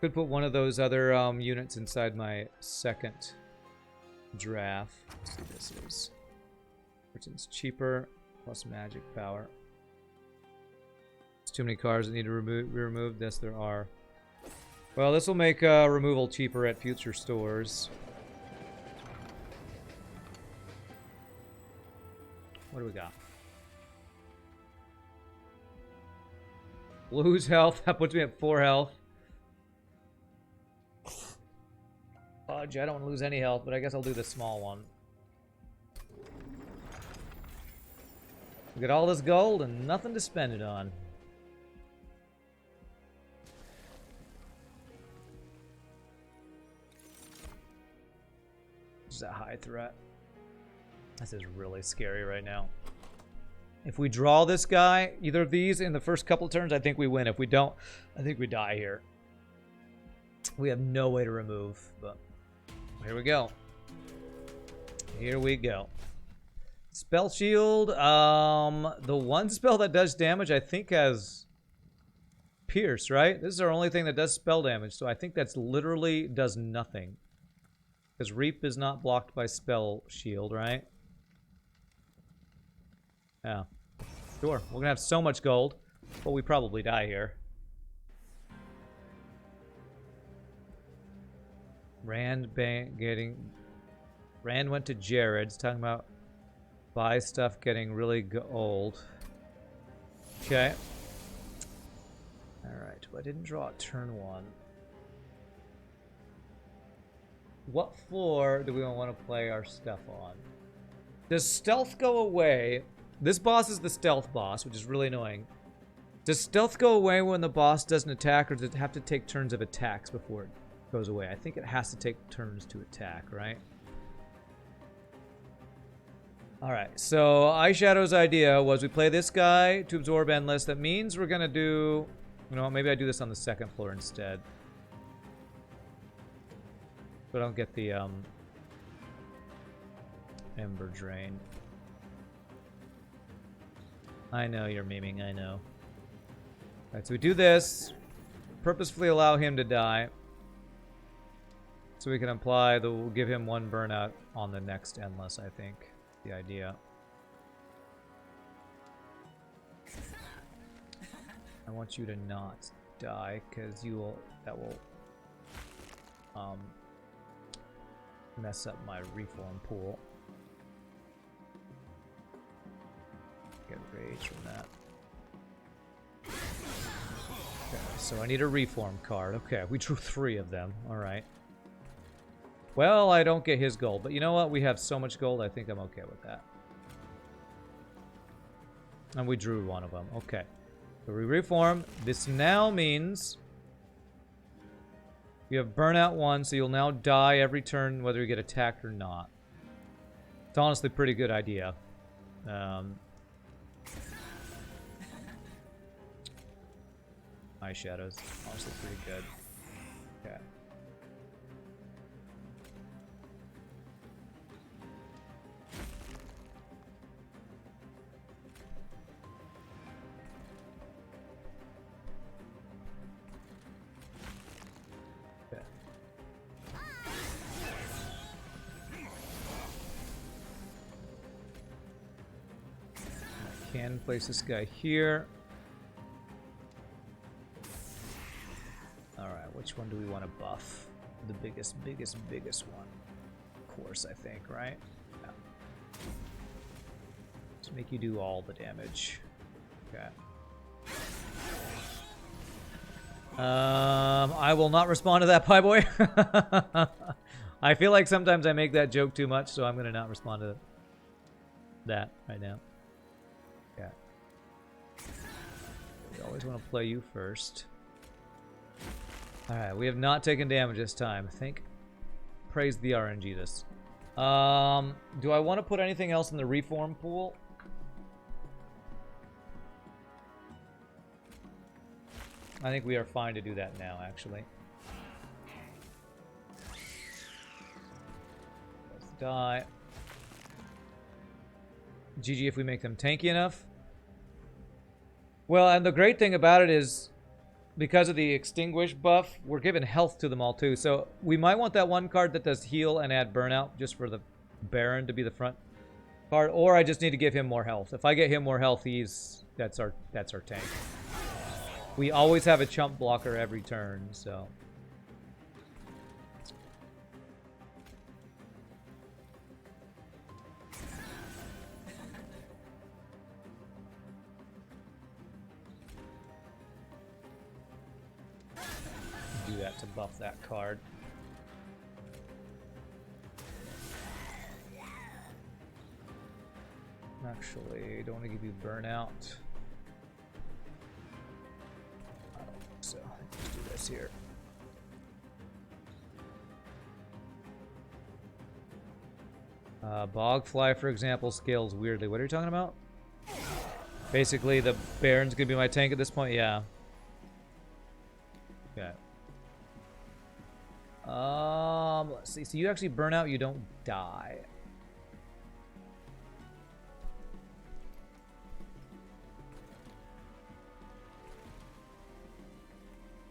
Could put one of those other units inside my second draft. Let's see, this is. It's cheaper, plus magic power. There's too many cards that need to be removed. Yes, there are. Well, this will make removal cheaper at future stores. What do we got? Lose health. That puts me at 4 health. Fudge, I don't want to lose any health, but I guess I'll do the small one. We get all this gold and nothing to spend it on. die threat. This is really scary right now. If we draw this guy, either of these in the first couple turns, I think we win. If we don't, I think we die here. We have no way to remove, but here we go. Here we go. Spell shield. The one spell that does damage, I think, has pierce, right? This is our only thing that does spell damage, so I think that's literally does nothing. Because Reap is not blocked by spell shield, right? Yeah. Sure. We're gonna have so much gold, but we probably die here. Rand went to Jared's talking about buy stuff getting really old. Okay. Alright, well, I didn't draw a turn one. What floor do we want to play our stuff on? Does stealth go away? This boss is the stealth boss, which is really annoying. Does stealth go away when the boss doesn't attack, or does it have to take turns of attacks before it goes away? I think it has to take turns to attack, right? Alright, so Eyeshadow's idea was we play this guy to absorb Endless. That means we're gonna do... You know what, maybe I do this on the second floor instead. So I don't get the, Ember Drain. I know you're memeing, I know. Alright, so we do this. Purposefully allow him to die. So we can apply the... We'll give him one burnout on the next Endless, I think. The idea. I want you to not die, because you will... That will... mess up my reform pool. Get rage from that. Okay, so I need a reform card. Okay, we drew 3 of them. Alright. Well, I don't get his gold, but you know what? We have so much gold, I think I'm okay with that. And we drew one of them. Okay. So we reform. This now means you have burnout 1, so you'll now die every turn whether you get attacked or not. It's honestly a pretty good idea. Eyeshadow's honestly pretty good. Okay. Can place this guy here. Alright, which one do we want to buff? The biggest one. Of course, I think, right? Yeah. Let's make you do all the damage. Okay. I will not respond to that, Pie Boy. I feel like sometimes I make that joke too much, so I'm going to not respond to that right now. Yeah. We always want to play you first. Alright, we have not taken damage this time. I think. Praise the RNG this. Do I want to put anything else in the reform pool? I think we are fine to do that now, actually. Let's die. GG if we make them tanky enough. Well, and the great thing about it is, because of the extinguish buff, we're giving health to them all too. So we might want that one card that does heal and add burnout, just for the Baron to be the front card. Or I just need to give him more health. If I get him more health, that's our tank. We always have a chump blocker every turn, so. Do that to buff that card. Actually, don't want to give you burnout. So let's do this here. Bogfly, for example, scales weirdly. What are you talking about? Basically, the Baron's gonna be my tank at this point? Yeah. Okay. Let's see. So you actually burn out, you don't die.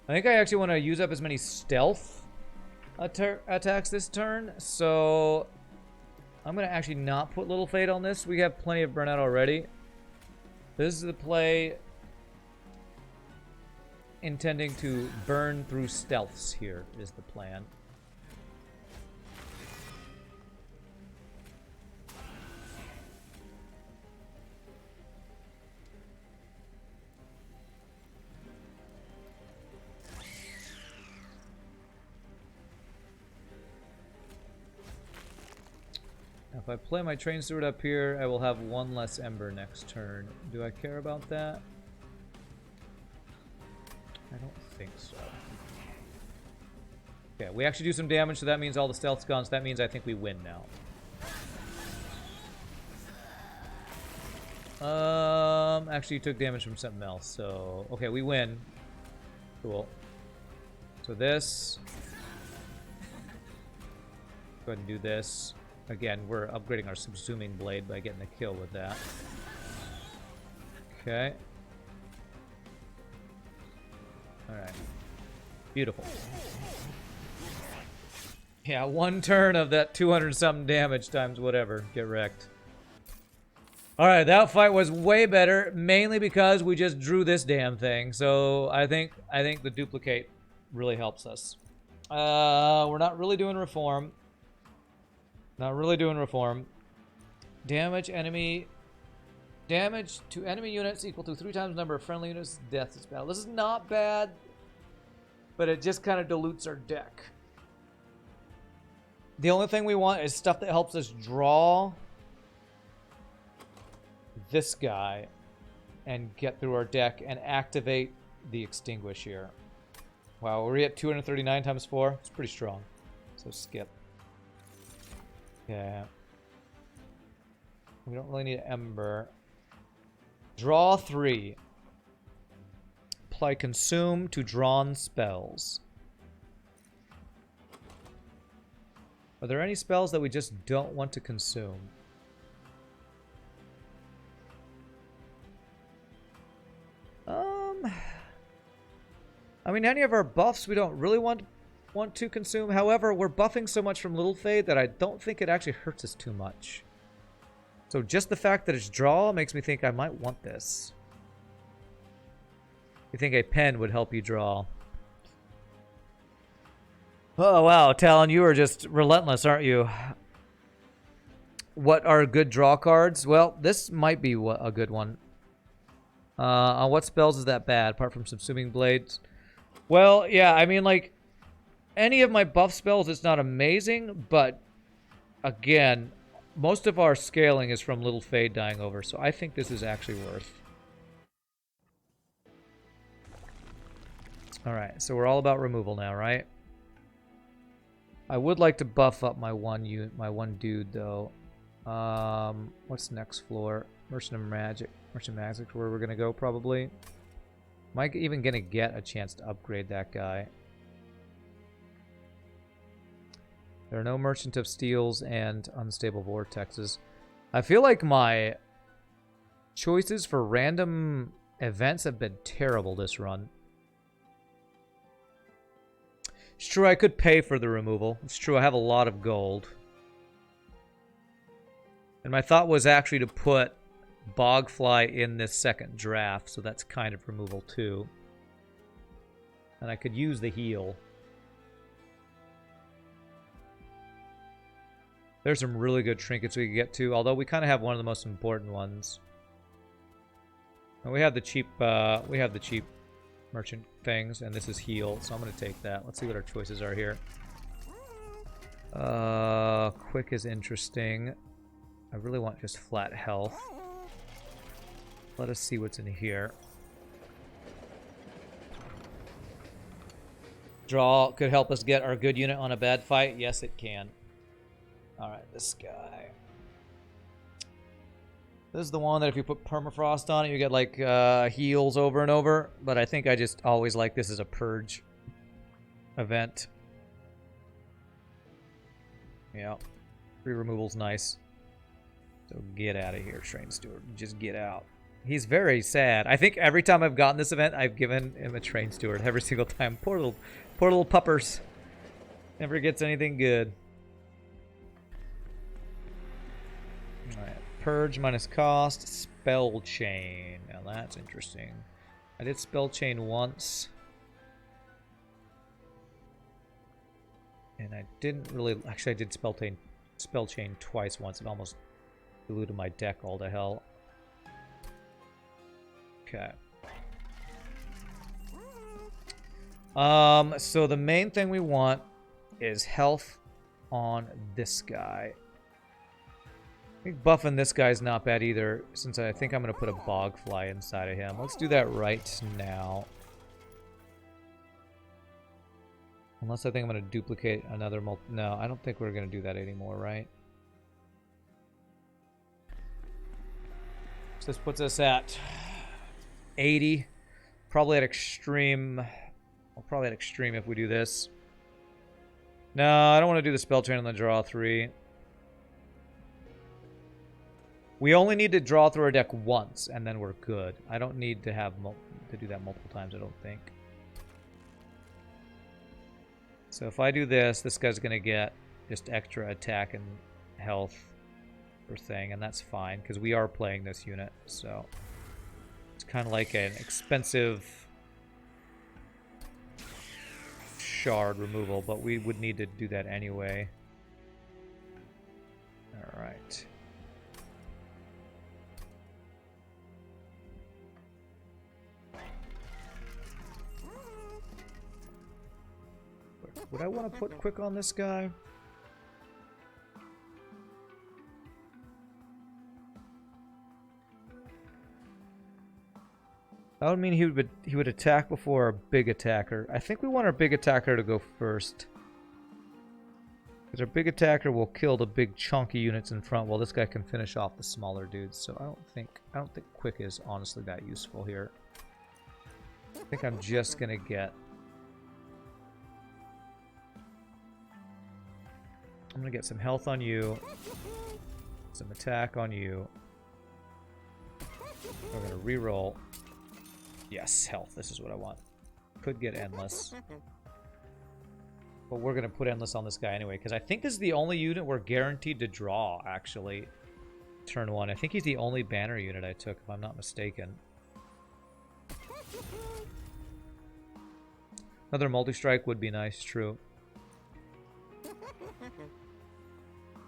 I think I actually want to use up as many stealth attacks this turn, so I'm going to actually not put Little Fade on this. We have plenty of burnout already. This is the play intending to burn through stealths here is the plan. If I play my Train Steward up here, I will have one less Ember next turn. Do I care about that? I don't think so. Okay, we actually do some damage, so that means all the stealth's gone, so that means I think we win now. Actually, you took damage from something else, so... Okay, we win. Cool. So this... Go ahead and do this. Again, we're upgrading our Subsuming Blade by getting a kill with that. Okay. Alright. Beautiful. Yeah, one turn of that 200-something damage times whatever. Get wrecked. Alright, that fight was way better, mainly because we just drew this damn thing. So I think the duplicate really helps us. We're not really doing reform. Not really doing reform. Damage to enemy units equal to 3 times the number of friendly units death this battle. This is not bad, but it just kind of dilutes our deck. The only thing we want is stuff that helps us draw this guy and get through our deck and activate the Extinguish here. Wow, we're at 239 times 4. It's pretty strong. So skip. Yeah. We don't really need Ember. Draw 3. Apply Consume to drawn spells. Are there any spells that we just don't want to consume? I mean, any of our buffs we don't really want to consume. However, we're buffing so much from Little Fade that I don't think it actually hurts us too much. So just the fact that it's draw makes me think I might want this. You think a pen would help you draw? Oh wow, Talon, you are just relentless, aren't you? What are good draw cards? Well, this might be a good one. On what spells is that bad, apart from Subsuming Blades? Well, yeah, I mean, like, any of my buff spells, it's not amazing, but, again, most of our scaling is from Little Fade dying over, so I think this is actually worth. Alright, so we're all about removal now, right? I would like to buff up my one dude, though. What's next floor? Merchant of Magic. Merchant of Magic's where we're going to go, probably. Am I even going to get a chance to upgrade that guy? There are no Merchant of Steels and Unstable Vortexes. I feel like my choices for random events have been terrible this run. It's true, I could pay for the removal. It's true, I have a lot of gold. And my thought was actually to put Bogfly in this second draft, so that's kind of removal too. And I could use the heal. There's some really good trinkets we could get to, although we kind of have one of the most important ones. And we have the cheap merchant things, and this is heal, so I'm going to take that. Let's see what our choices are here. Quick is interesting. I really want just flat health. Let us see what's in here. Could help us get our good unit on a bad fight? Yes, it can. Alright, this guy. This is the one that if you put permafrost on it, you get like heals over and over. But I think I just always like this as a purge event. Yeah. Free removal's nice. So get out of here, Train Steward. Just get out. He's very sad. I think every time I've gotten this event, I've given him a Train Steward. Every single time. Poor little puppers. Never gets anything good. Alright. Purge minus cost. Spell Chain. Now that's interesting. I did Spell Chain once. And I didn't really... Actually, I did Spell Chain twice once. It almost diluted my deck all to hell. Okay. So the main thing we want is health on this guy. I think buffing this guy's not bad either, since I think I'm going to put a Bogfly inside of him. Let's do that right now. Unless I think I'm going to duplicate another No, I don't think we're going to do that anymore, right? So this puts us at 80. Probably at extreme. Well, probably at extreme if we do this. No, I don't want to do the spell chain on the draw 3. We only need to draw through our deck once, and then we're good. I don't need to have to do that multiple times, I don't think. So if I do this, this guy's going to get just extra attack and health per thing, and that's fine, because we are playing this unit, so it's kind of like an expensive shard removal, but we would need to do that anyway. Alright. Would I want to put quick on this guy? That would mean he would attack before our big attacker. I think we want our big attacker to go first. Because our big attacker will kill the big chunky units in front while this guy can finish off the smaller dudes. So I don't think quick is honestly that useful here. I think I'm just gonna get... I'm gonna get some health on you. Some attack on you. We're gonna reroll. Yes, health. This is what I want. Could get endless. But we're going to put endless on this guy anyway, because I think this is the only unit we're guaranteed to draw, actually. Turn 1. I think he's the only banner unit I took, if I'm not mistaken. Another multi-strike would be nice, true.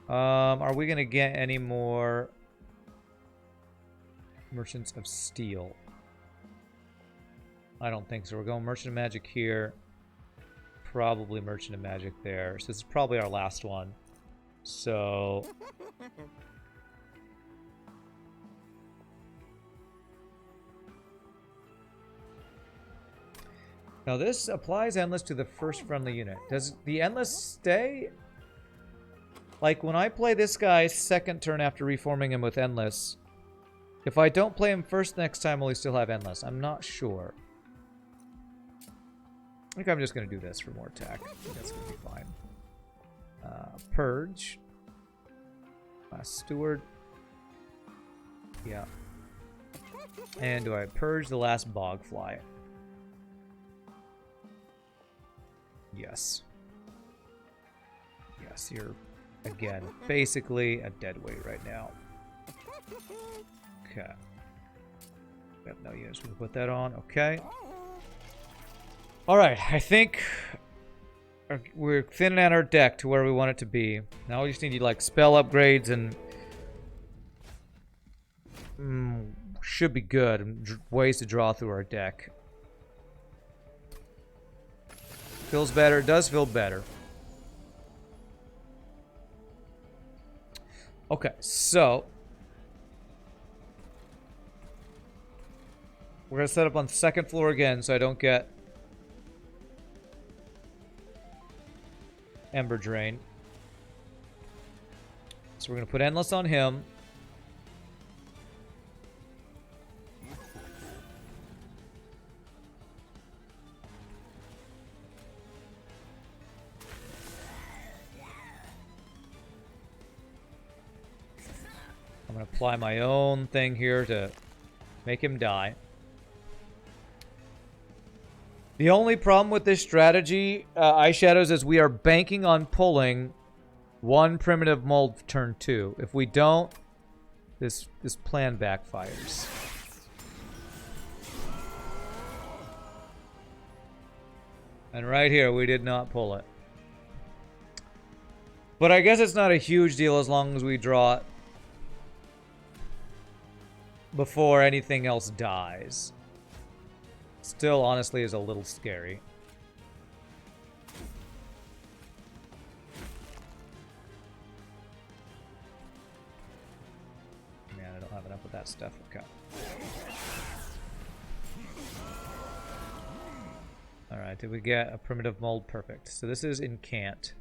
Are we going to get any more Merchants of Steel? I don't think so. We're going Merchant of Magic here. Probably Merchant of Magic there. So this is probably our last one. So... Now this applies Endless to the first friendly unit. Does the Endless stay? Like when I play this guy second turn after reforming him with Endless, if I don't play him first next time, will he still have Endless? I'm not sure. I think I'm just going to do this for more attack. I think that's going to be fine. Purge. Steward. Yeah. And do I purge the last Bogfly? Yes. Yes, you're, again, basically a dead weight right now. Okay. Got no units. We can put that on. Okay. Alright, I think we're thinning out our deck to where we want it to be. Now we just need like spell upgrades and should be good. And ways to draw through our deck. Feels better. It does feel better. Okay, so we're going to set up on the second floor again so I don't get Ember Drain. So we're going to put Endless on him. apply my own thing here to make him die. The only problem with this strategy, Ice Shadows, is we are banking on pulling one primitive mold turn 2. If we don't, this plan backfires. And right here, we did not pull it. But I guess it's not a huge deal as long as we draw it before anything else dies. Still, honestly, is a little scary. Man, I don't have enough of that stuff. Okay. Alright, did we get a primitive mold? Perfect. So this is incant,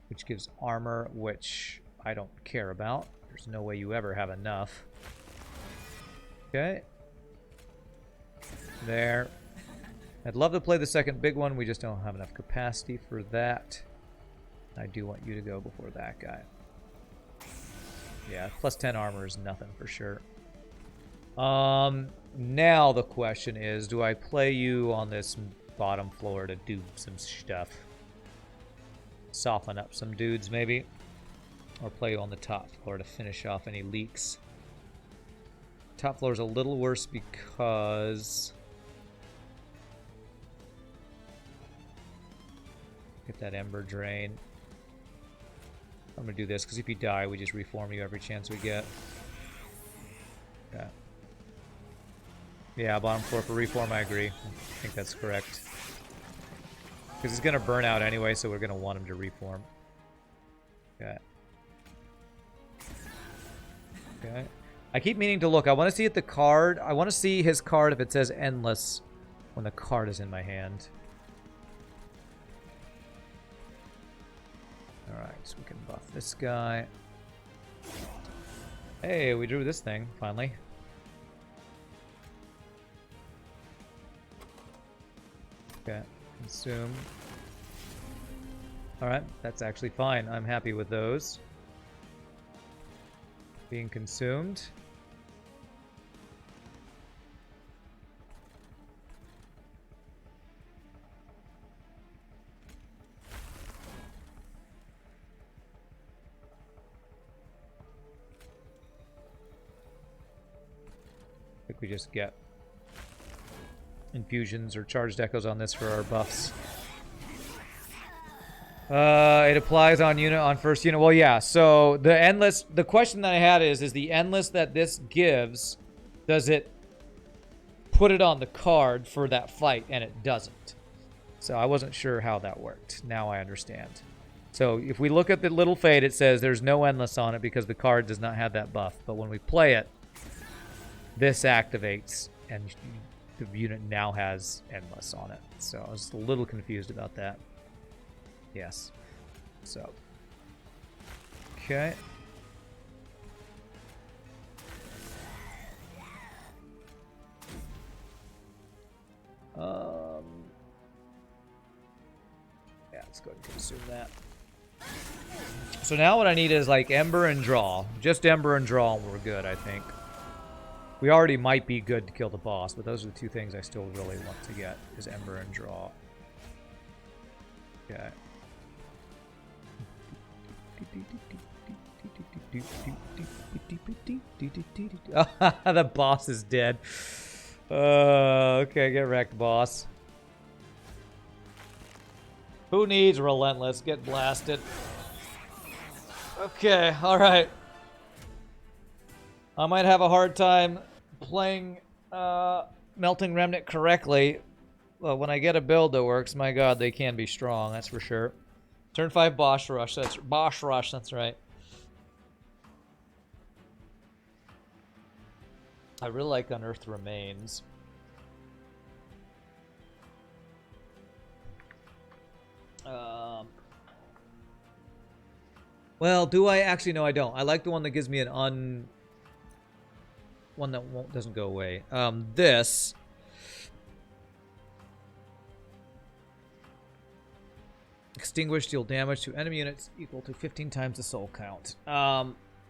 which gives armor, which I don't care about. There's no way you ever have enough. Okay. There. I'd love to play the second big one. We just don't have enough capacity for that. I do want you to go before that guy. Yeah, plus 10 armor is nothing for sure. Now the question is, do I play you on this bottom floor to do some stuff? Soften up some dudes, maybe? Or play you on the top floor to finish off any leaks? Top floor is a little worse because... Get that Ember Drain. I'm going to do this, because if you die, we just reform you every chance we get. Yeah. Yeah, bottom floor for reform, I agree. I think that's correct. Because he's going to burn out anyway, so we're going to want him to reform. Okay. Okay. I keep meaning to look. I want to see at the card. I want to see his card if it says endless when the card is in my hand. Alright, so we can buff this guy. Hey, we drew this thing, finally. Okay, consume. Alright, that's actually fine. I'm happy with those. Being consumed. I think we just get infusions or charged echoes on this for our buffs. It applies on first unit. Well, yeah. So the endless. The question that I had is the endless that this gives, does it put it on the card for that fight? And it doesn't. So I wasn't sure how that worked. Now I understand. So if we look at the little fade, it says there's no endless on it because the card does not have that buff. But when we play it, this activates and the unit now has endless on it. So I was a little confused about that. Yes. So. Okay. Yeah, let's go ahead and consume that. So now what I need is like Ember and Draw. Just Ember and Draw and we're good, I think. We already might be good to kill the boss, but those are the two things I still really want to get, is Ember and Draw. Okay. The boss is dead. Okay, get wrecked, boss. Who needs Relentless? Get blasted. Okay, alright. I might have a hard time playing Melting Remnant correctly. Well, when I get a build that works, my god, they can be strong, that's for sure. Turn 5 Boss Rush, that's right. I really like Unearthed Remains. Well, do I? Actually, no, I don't. I like the one that gives me an one that doesn't go away. This. Extinguish, deal damage to enemy units equal to 15 times the soul count.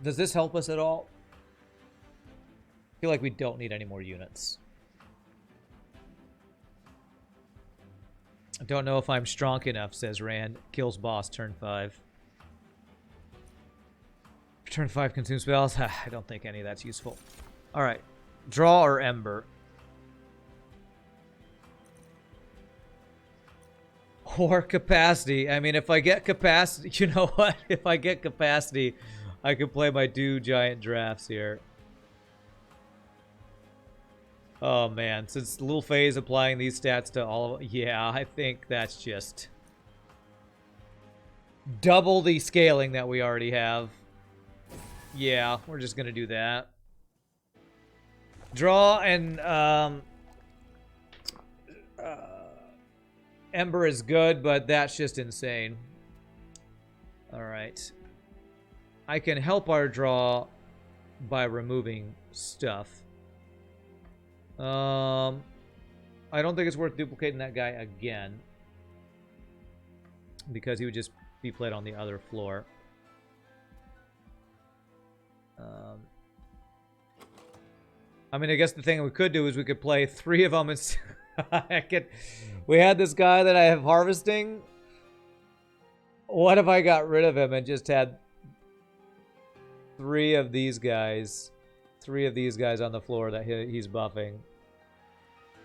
Does this help us at all? I feel like we don't need any more units. I don't know if I'm strong enough, says Rand. Kills boss, turn 5. Turn 5 consume spells. I don't think any of that's useful. Alright. Draw or Ember? Or capacity. I mean, if I get capacity, you know what? If I get capacity, I can play my 2 giant drafts here. Oh man, since Lil Faye is applying these stats to all of, yeah, I think that's just double the scaling that we already have. Yeah, we're just gonna do that. Draw and Ember is good, but that's just insane. Alright. I can help our draw by removing stuff. I don't think it's worth duplicating that guy again, because he would just be played on the other floor. I mean, I guess the thing we could do is we could play 3 of them and we had this guy that I have harvesting. What if I got rid of him and just had 3 of these guys? 3 of these guys on the floor that he's buffing.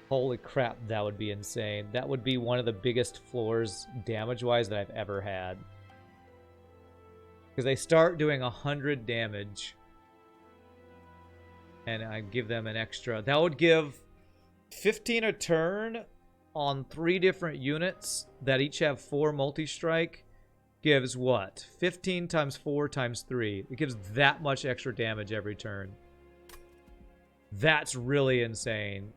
Holy crap, that would be insane. That would be one of the biggest floors damage-wise that I've ever had. Because they start doing 100 damage. And I give them an extra. That would give 15 a turn on 3 different units that each have 4 multi-strike. Gives what? 15 times 4 times 3. It gives that much extra damage every turn. That's really insane.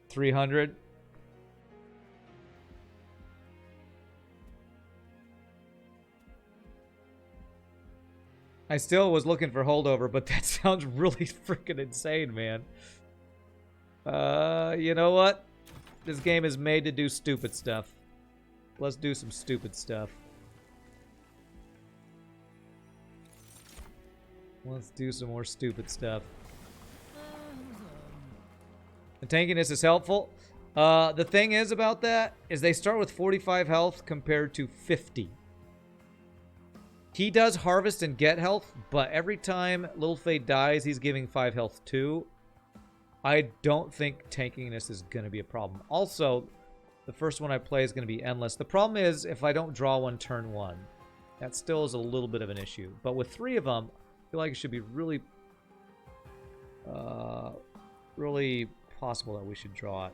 300. I still was looking for holdover, but that sounds really freaking insane, man. You know what? This game is made to do stupid stuff. Let's do some stupid stuff. Let's do some more stupid stuff. The tankiness is helpful. The thing is about that is they start with 45 health compared to 50. He does harvest and get health, but every time Lil Faye dies, he's giving 5 health too. I don't think tankiness is going to be a problem. Also, the first one I play is going to be endless. The problem is if I don't draw one turn 1. That still is a little bit of an issue. But with 3 of them, I feel like it should be really possible that we should draw it.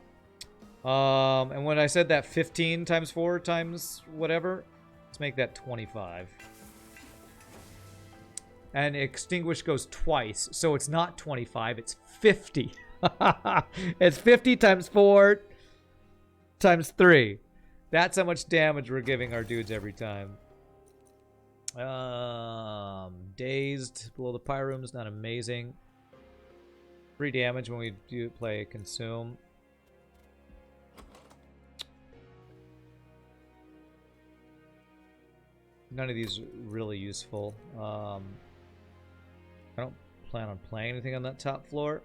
And when I said that 15 times 4 times whatever, let's make that 25. And extinguish goes twice, so it's not 25, it's 50. It's 50 times 4 times 3. That's how much damage we're giving our dudes every time. Dazed below the pyroom is not amazing. 3 damage when we do play consume. None of these are really useful. I don't plan on playing anything on that top floor.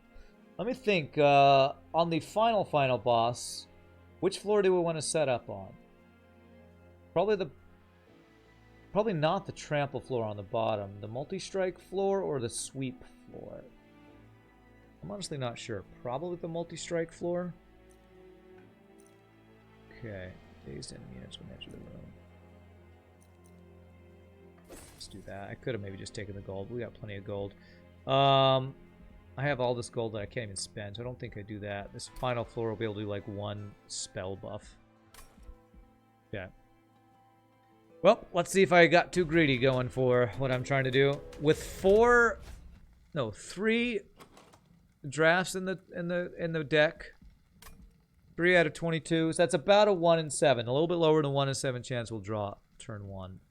Let me think. On the final boss, which floor do we want to set up on? Probably not the trample floor on the bottom. The multi-strike floor or the sweep floor? I'm honestly not sure. Probably the multi-strike floor. Okay. Dazed enemy units when they enter the room. Let's do that. I could have maybe just taken the gold. We got plenty of gold. I have all this gold that I can't even spend, so I don't think I do that. This final floor will be able to do like 1 spell buff. Okay. Well, let's see if I got too greedy going for what I'm trying to do. With 3 drafts in the deck. 3 out of 22. So that's about a 1 in 7. A little bit lower than 1 in 7 chance we'll draw turn 1.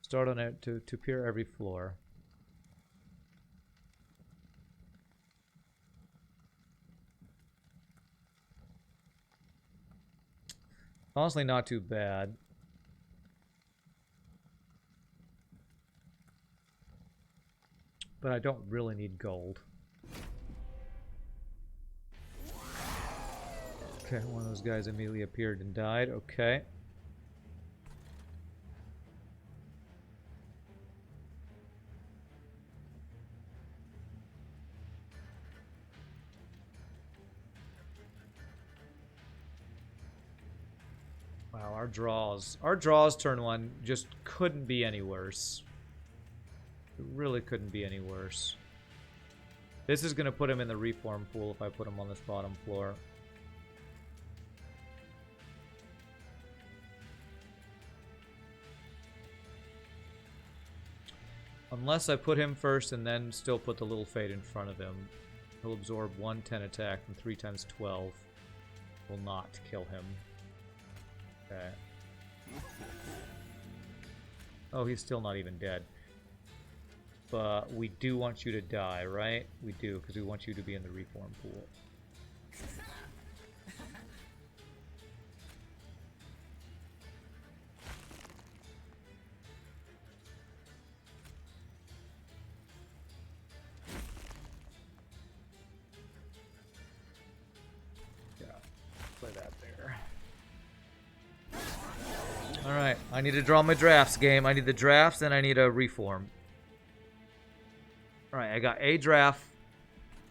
Start on it to peer every floor. Honestly, not too bad. But I don't really need gold. Okay, one of those guys immediately appeared and died. Okay. Wow, our draws turn one just couldn't be any worse. It really couldn't be any worse. This is going to put him in the reform pool if I put him on this bottom floor. Unless I put him first and then still put the little fade in front of him. He'll absorb 1/10 attack and 3 times 12. Will not kill him. Okay. Oh, he's still not even dead. But we do want you to die, right? We do, because we want you to be in the reform pool. Yeah, play that there. Alright, I need to draw my drafts, game. I need the drafts, and I need a reform. Alright, I got a draft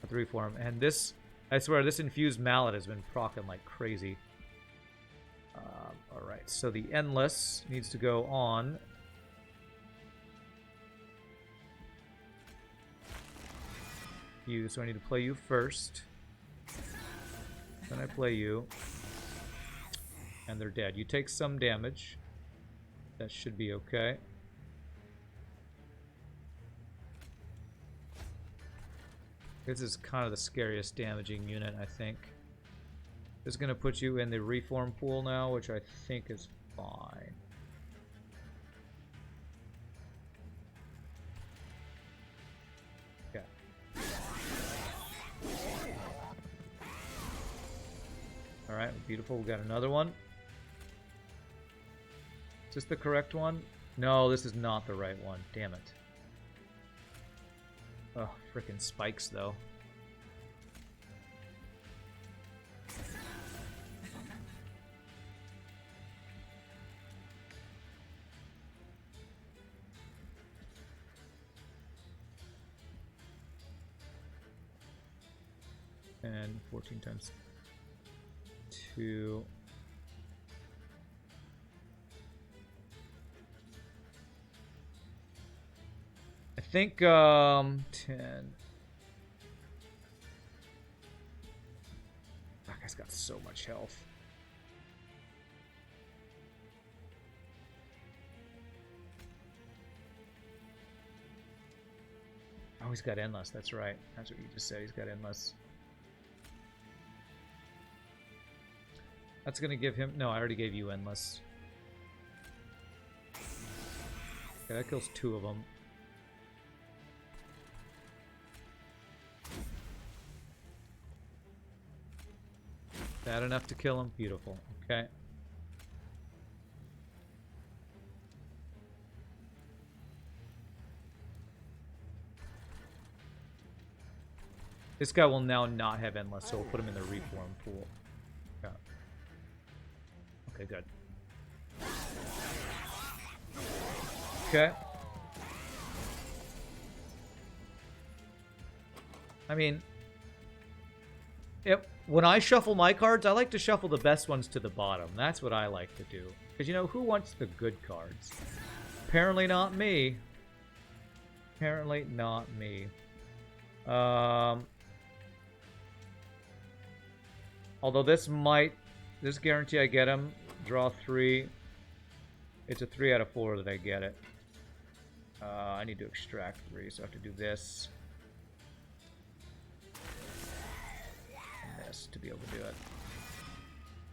with reform, and this, I swear, this infused mallet has been proccing like crazy. Alright, so the endless needs to go on. You, so I need to play you first. Then I play you. And they're dead. You take some damage. That should be okay. This is kind of the scariest damaging unit, I think. This is going to put you in the reform pool now, which I think is fine. Okay. Alright, beautiful. We got another one. Is this the correct one? No, this is not the right one. Damn it. Oh, frickin' spikes, though. And 14 times 2. I think 10. That guy's got so much health. Oh, he's got endless. That's right. That's what you just said. He's got endless. That's gonna give him. No, I already gave you endless. Okay, that kills 2 of them. Bad enough to kill him? Beautiful. Okay. This guy will now not have endless, so we'll put him in the reform pool. Yeah. Okay, good. Okay. I mean, when I shuffle my cards, I like to shuffle the best ones to the bottom. That's what I like to do. Because, you know, who wants the good cards? Apparently not me. Apparently not me. Although this guarantee I get him. Draw 3. It's a 3 out of 4 that I get it. I need to extract 3, so I have to do this. And this to be able to do it.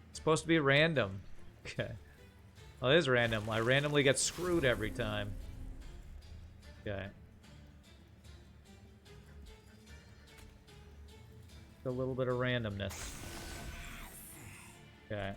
It's supposed to be random. Okay. Well, it is random. I randomly get screwed every time. Okay. A little bit of randomness. Okay.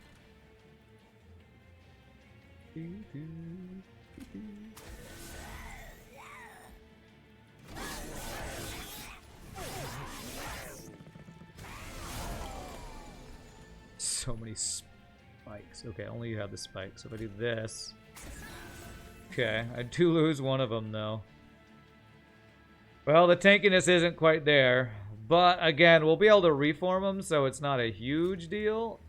So many spikes. Okay, only you have the spikes. So if I do this... Okay, I do lose one of them, though. Well, the tankiness isn't quite there. But, again, we'll be able to reform them, so it's not a huge deal.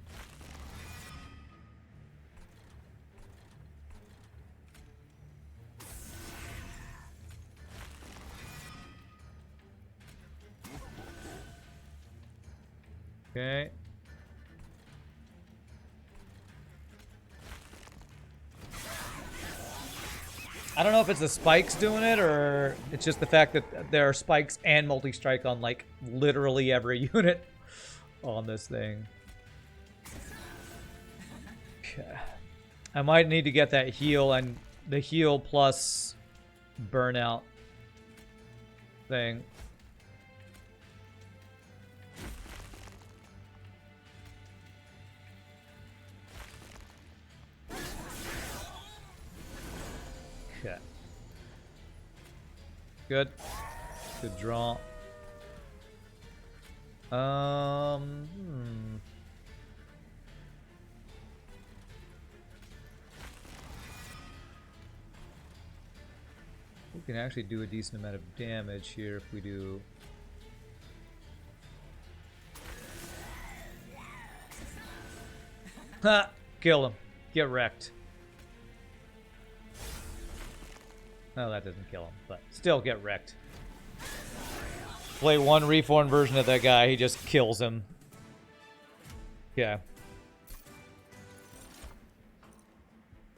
Okay. I don't know if it's the spikes doing it, or it's just the fact that there are spikes and multi-strike on, like, literally every unit on this thing. Okay. I might need to get that heal, and the heal plus burnout thing. Okay. Good. Good draw. We can actually do a decent amount of damage here if we do... Ha! Kill him. Get wrecked. No, that doesn't kill him, but still get wrecked. Play one reformed version of that guy, he just kills him. Yeah.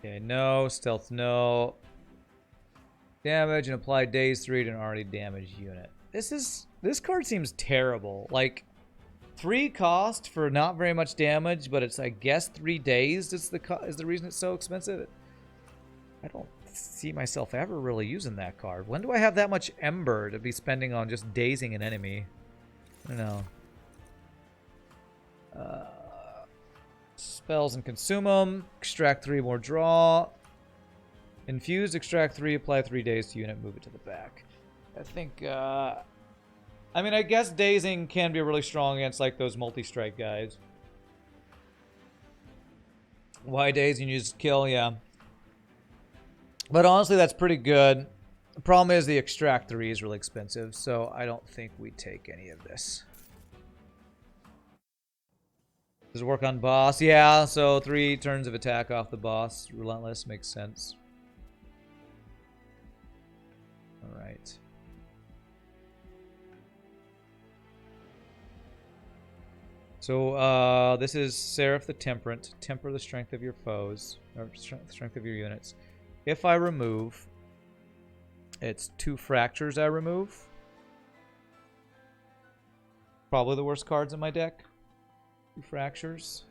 Okay, no. Stealth, no. Damage and apply daze 3 to an already damaged unit. This card seems terrible. Like, 3 cost for not very much damage, but it's, I guess, 3 dazed is the reason it's so expensive. I don't see myself ever really using that card. When do I have that much Ember to be spending on just dazing an enemy? I don't know. Spells and consume them. Extract 3 more draw. Infuse, extract 3, apply 3 daze to unit, move it to the back. I think, I mean, I guess dazing can be really strong against, like, those multi-strike guys. Why daze and you just kill? Yeah. But honestly, that's pretty good. The problem is the extract 3 is really expensive, so I don't think we take any of this. Does it work on boss? Yeah, so 3 turns of attack off the boss. Relentless makes sense. Alright. So, this is Seraph the Temperate. Temper the strength of your foes, or strength of your units. If I remove, it's 2 fractures I remove. Probably the worst cards in my deck. 2 fractures.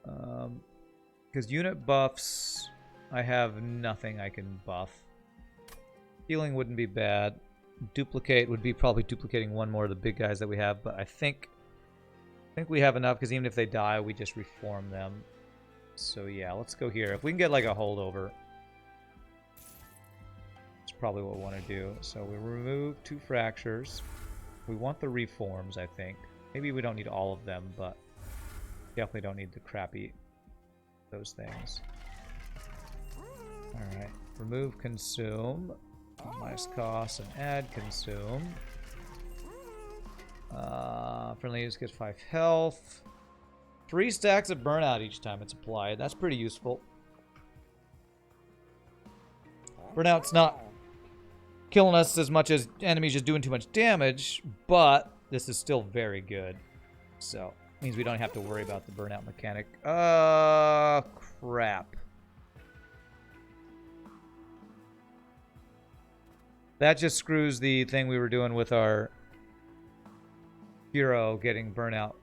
Because unit buffs, I have nothing I can buff. Healing wouldn't be bad. Duplicate would be probably duplicating one more of the big guys that we have, but I think we have enough, because even if they die, we just reform them. So yeah, let's go here. If we can get like a holdover, that's probably what we want to do. So we remove 2 fractures. We want the reforms, I think. Maybe we don't need all of them, but definitely don't need the crappy those things. Alright. Remove consume. Minus cost and add consume. Friendly units get 5 health. 3 stacks of burnout each time it's applied. That's pretty useful. Burnout's not killing us as much as enemies just doing too much damage, but this is still very good. So, means we don't have to worry about the burnout mechanic. Crap. That just screws the thing we were doing with our hero getting burnout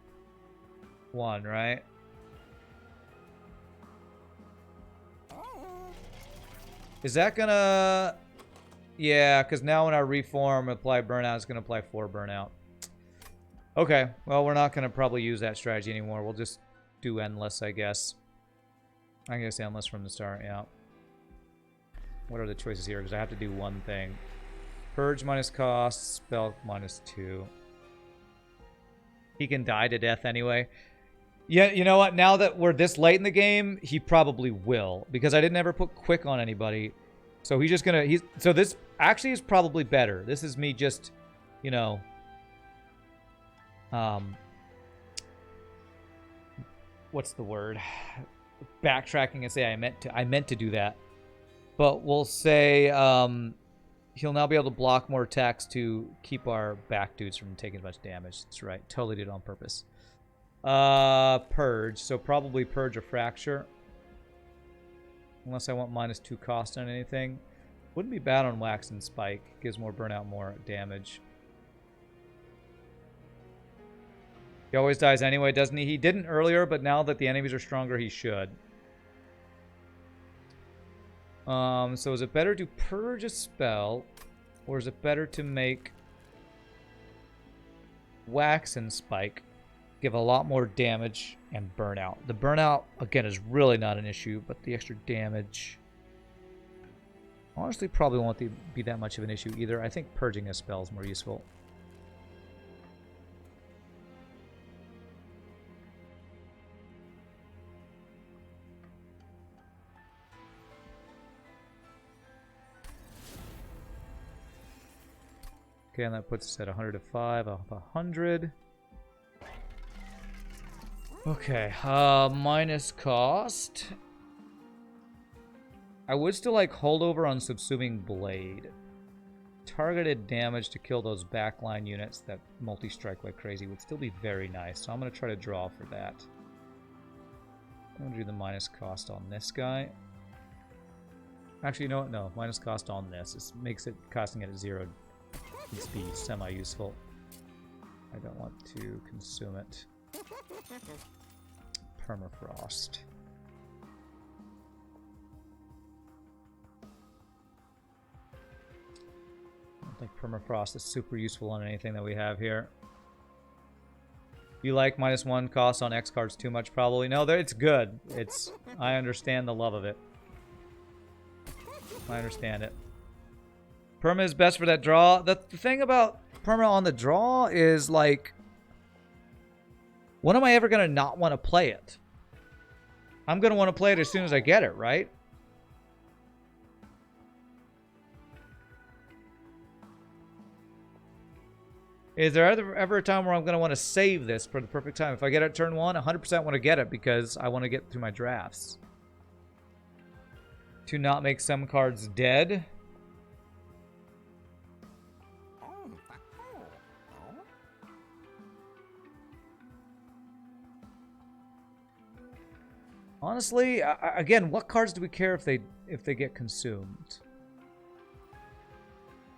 1, right? Is that gonna... Yeah, because now when I reform, apply burnout, it's gonna apply 4 burnout. Okay, well, we're not gonna probably use that strategy anymore. We'll just do endless, I guess. I'm going to say unless from the start, yeah. What are the choices here? Because I have to do one thing. Purge minus cost, spell minus 2. He can die to death anyway. Yeah, you know what? Now that we're this late in the game, he probably will. Because I didn't ever put quick on anybody. So he's just going to... So this actually is probably better. This is me just, you know... What's the word? Backtracking and say I meant to do that. But we'll say he'll now be able to block more attacks to keep our back dudes from taking as much damage. That's right. Totally did it on purpose. Purge. So probably Purge or Fracture. Unless I want -2 cost on anything. Wouldn't be bad on Wax and Spike. Gives more burnout, more damage. He always dies anyway, doesn't he? He didn't earlier, but now that the enemies are stronger, he should. So is it better to purge a spell, or is it better to make Wax and Spike give a lot more damage and burnout? The burnout, again, is really not an issue, but the extra damage honestly probably won't be that much of an issue either. I think purging a spell is more useful. Okay, and that puts us at 100 to 5 off 100. Okay, minus cost. I would still like holdover on Subsuming Blade. Targeted damage to kill those backline units that multi-strike like crazy would still be very nice. So I'm going to try to draw for that. I'm going to do the minus cost on this guy. Actually, you know what? No, minus cost on this. This makes it costing it at 0. Needs to be semi-useful. I don't want to consume it. Permafrost. I don't think permafrost is super useful on anything that we have here. You like -1 cost on X cards too much, probably. No, it's good. I understand the love of it. I understand it. Perma is best for that draw. The thing about perma on the draw is, like, when am I ever going to not want to play it? I'm going to want to play it as soon as I get it, right? Is there ever a time where I'm going to want to save this for the perfect time? If I get it turn 1, 100% want to get it because I want to get through my drafts. To not make some cards dead. Honestly, again, what cards do we care if they get consumed?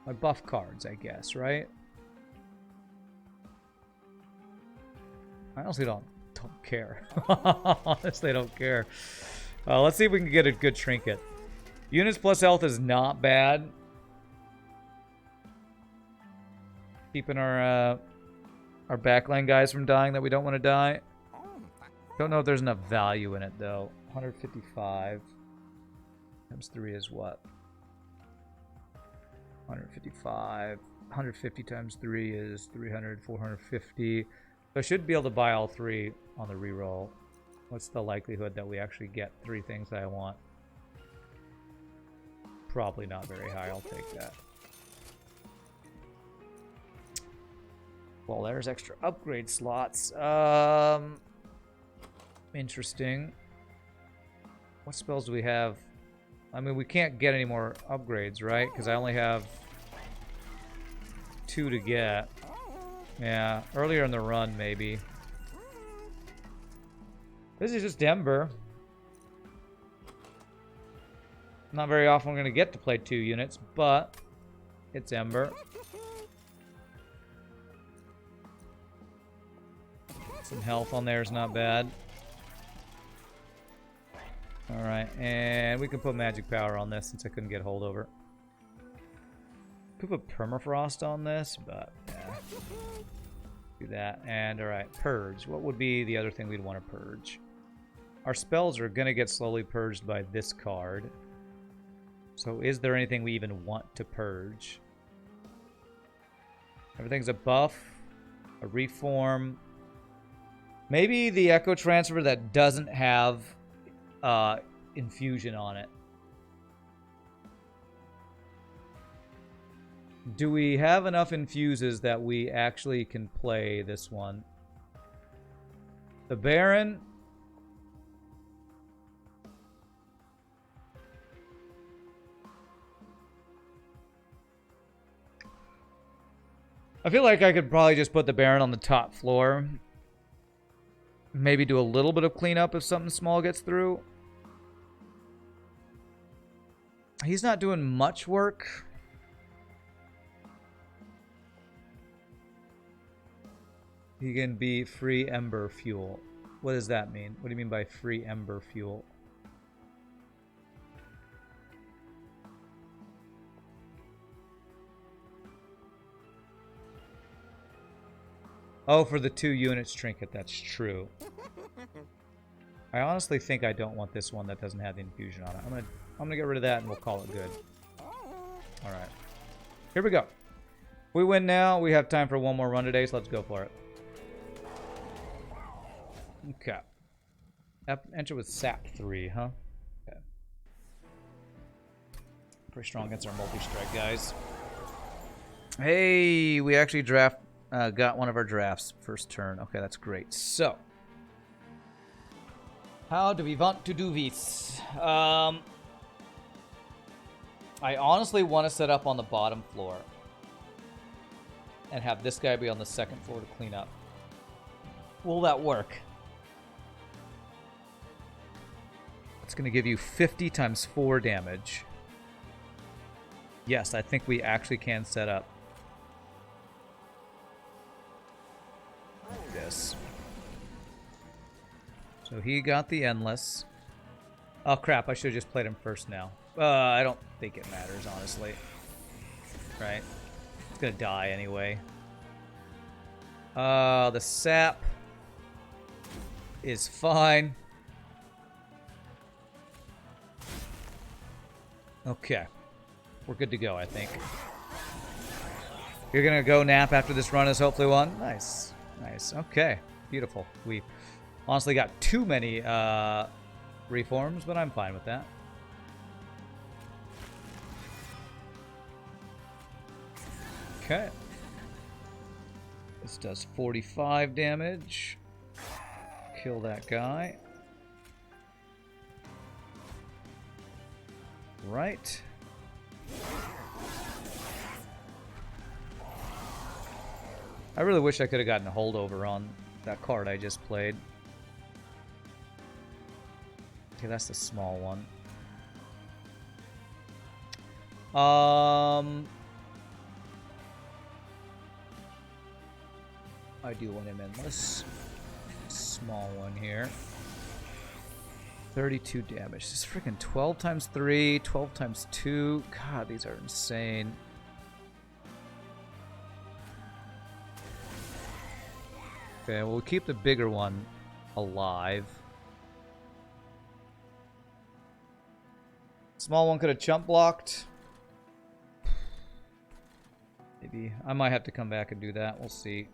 My buff cards, I guess, right? I honestly don't care. Honestly, I don't care. Let's see if we can get a good trinket. Units plus health is not bad. Keeping our backline guys from dying that we don't want to die. Don't know if there's enough value in it, though. 155 times 3 is what? 155. 150 times 3 is 300, 450. So I should be able to buy all 3 on the reroll. What's the likelihood that we actually get 3 things that I want? Probably not very high. I'll take that. Well, there's extra upgrade slots. Interesting. What spells do we have? I mean, we can't get any more upgrades, right? Because I only have 2 to get. Yeah, earlier in the run, maybe. This is just Ember. Not very often we're going to get to play 2 units, but it's Ember. Some health on there is not bad. Alright, and we can put magic power on this since I couldn't get holdover. Could put permafrost on this, but yeah. Do that. And alright, purge. What would be the other thing we'd want to purge? our spells are going to get slowly purged by this card. So is there anything we even want to purge? Everything's a buff, a reform. Maybe the Echo Transfer that doesn't have infusion on it. Do we have enough infuses that we actually can play this one? The Baron. I feel like I could probably just put the Baron on the top floor. Maybe do a little bit of cleanup if something small gets through. He's not doing much work. He can be free ember fuel. What does that mean? What do you mean by free ember fuel? Oh, for the 2 units trinket, that's true. I honestly think I don't want this one that doesn't have the infusion on it. I'm gonna get rid of that and we'll call it good. Alright. Here we go. We win now. We have time for one more run today, so let's go for it. Okay. Enter with SAP 3, huh? Okay. Pretty strong against our multi-strike guys. Hey, we actually got one of our drafts first turn. Okay, that's great. So, how do we want to do this? I honestly want to set up on the bottom floor and have this guy be on the second floor to clean up. Will that work? It's going to give you 50 times 4 damage. Yes, I think we actually can set up like this. So he got the Endless. Oh crap, I should have just played him first now. I don't think it matters, honestly. Right? It's going to die anyway. The sap is fine. Okay. We're good to go, I think. You're going to go nap after this run is hopefully won? Nice. Nice. Okay. Beautiful. We honestly got too many reforms, but I'm fine with that. Okay. This does 45 damage. Kill that guy. Right. I really wish I could have gotten a holdover on that card I just played. Okay, that's the small one. I do want him endless. Small one here. 32 damage. This is freaking 12 times 3, 12 times 2. God, these are insane. Okay, well, we'll keep the bigger one alive. Small one could have chump blocked. Maybe. I might have to come back and do that. We'll see.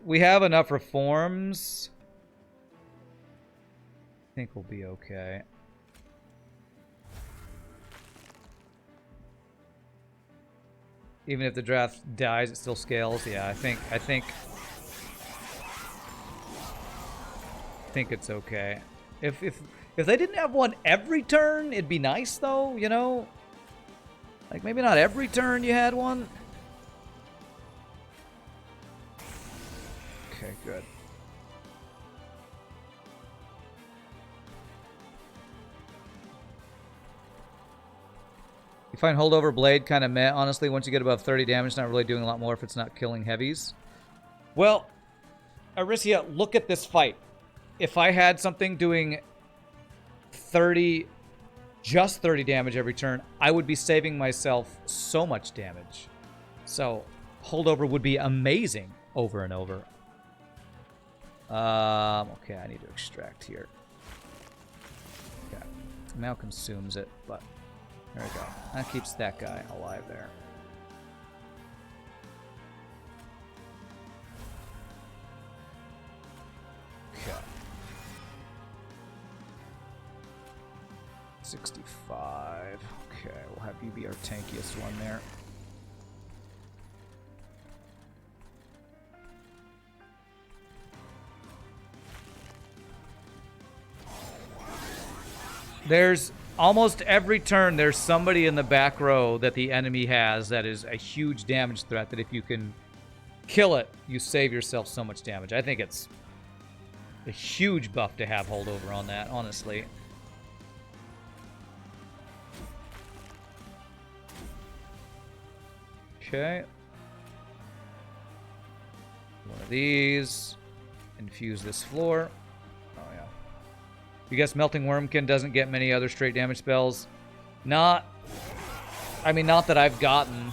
We have enough reforms. I think we'll be okay. Even if the draft dies, it still scales. Yeah, I think it's okay. If they didn't have one every turn, it'd be nice though, you know? Like maybe not every turn you had one. Okay, good. You find holdover blade kind of meh. Honestly, once you get above 30 damage, it's not really doing a lot more if it's not killing heavies. Well, Arisia, look at this fight. If I had something doing 30, just 30 damage every turn, I would be saving myself so much damage. So holdover would be amazing over and over. Okay, I need to extract here. Okay. Now consumes it, but there we go. That keeps that guy alive there. Okay. 65. Okay, we'll have you be our tankiest one there. There's almost every turn there's somebody in the back row that the enemy has that is a huge damage threat that if you can kill it, you save yourself so much damage. I think it's a huge buff to have holdover on that, honestly. Okay. One of these. Infuse this floor. Oh, yeah. You guess Melting Wurmkin doesn't get many other straight damage spells? Not that I've gotten.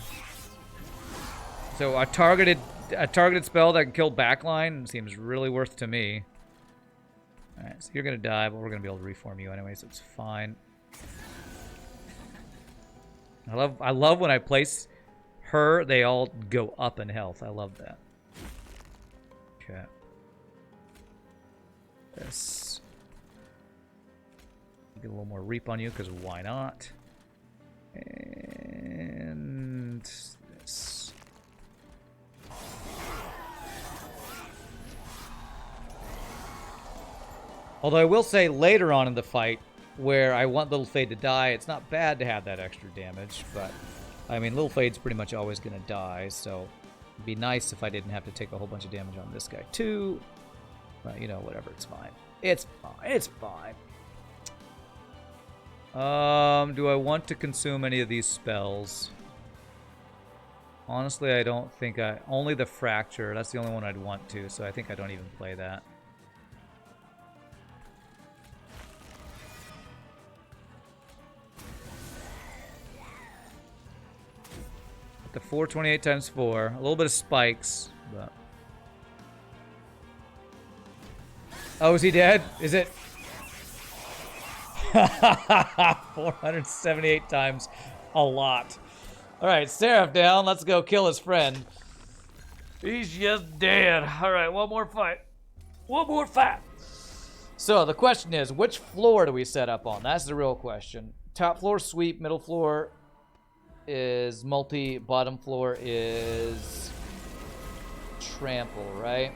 So a targeted spell that can kill backline seems really worth to me. Alright, so you're gonna die, but we're gonna be able to reform you anyway, so it's fine. I love when I place her, they all go up in health. I love that. Okay. This. Get a little more reap on you, because why not? And this. Although I will say later on in the fight, where I want Little Fade to die, it's not bad to have that extra damage, but I mean, Little Fade's pretty much always going to die, so it'd be nice if I didn't have to take a whole bunch of damage on this guy too. But, you know, whatever, it's fine. It's fine. It's fine. Do I want to consume any of these spells? Honestly, I don't think only the Fracture. That's the only one I'd want to, so I think I don't even play that. The 428 times 4. A little bit of spikes, but... Oh, is he dead? Is it? 478 times. A lot. Alright, Seraph down. Let's go kill his friend. He's just dead. Alright, one more fight. One more fight. So, the question is, which floor do we set up on? That's the real question. Top floor, sweep. Middle floor is multi. Bottom floor is trample, right?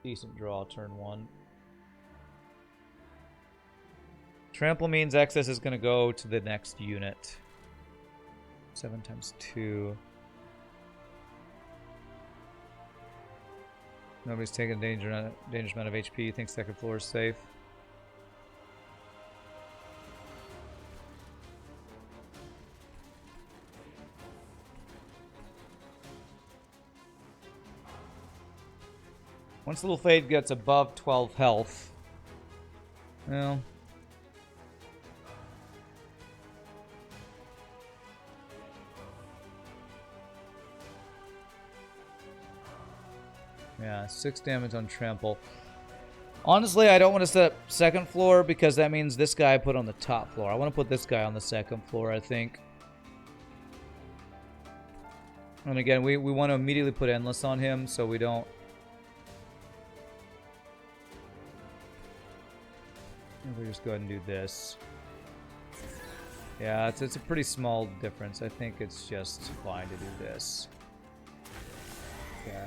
Decent draw, turn 1. Trample means excess is going to go to the next unit. 7 times 2. Nobody's taking a dangerous amount of HP. You think second floor is safe? Once Little Fade gets above 12 health, well, yeah, 6 damage on trample. Honestly, I don't want to set up second floor because that means this guy I put on the top floor. I want to put this guy on the second floor, I think. And again, we want to immediately put Endless on him so we don't... We'll just go ahead and do this. Yeah, it's a pretty small difference. I think it's just fine to do this. Yeah.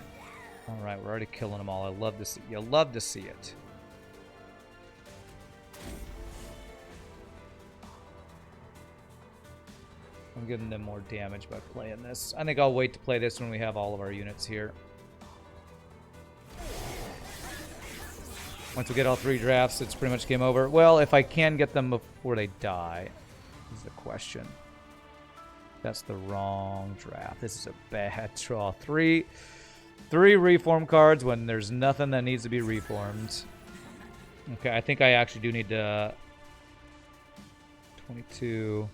All right, we're already killing them all. I love to see. You love to see it. I'm giving them more damage by playing this. I think I'll wait to play this when we have all of our units here. Once we get all 3 drafts, it's pretty much game over. Well, if I can get them before they die, is the question. That's the wrong draft. This is a bad draw. 3 reform cards when there's nothing that needs to be reformed. Okay, I think I actually do need to... 22.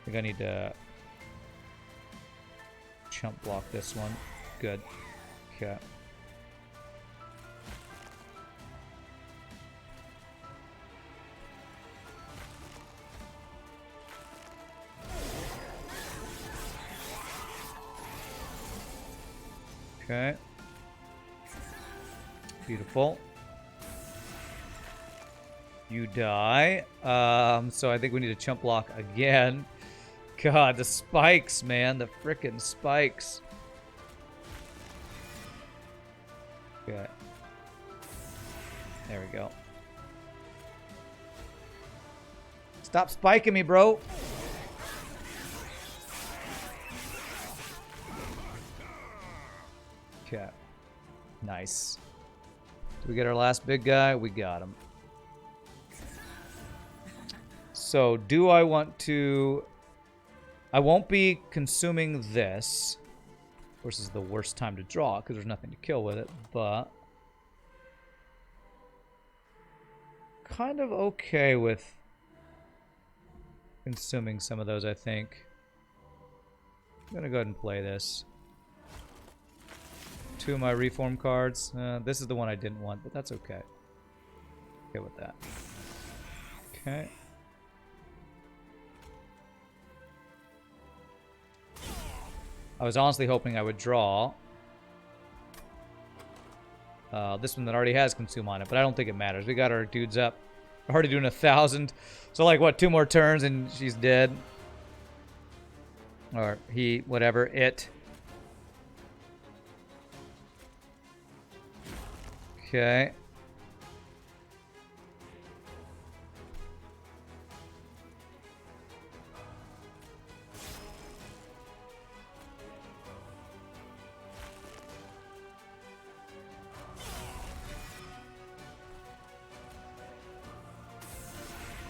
I think I need to chump block this one. Good. Okay. Okay. Beautiful. You die. So I think we need to chump block again. God, the spikes, man. The frickin' spikes. Okay. There we go. Stop spiking me, bro. Okay. Nice. Did we get our last big guy? We got him. So, do I want to... I won't be consuming this. Of course, this is the worst time to draw because there's nothing to kill with it, but... kind of okay with consuming some of those, I think. I'm going to go ahead and play this. 2 of my reform cards. This is the one I didn't want, but that's okay. Okay with that. Okay. I was honestly hoping I would draw this one that already has consume on it, but I don't think it matters. We got our dudes up. We're already doing 1,000. So like, what, 2 more turns and she's dead? Or he, whatever, it. Okay.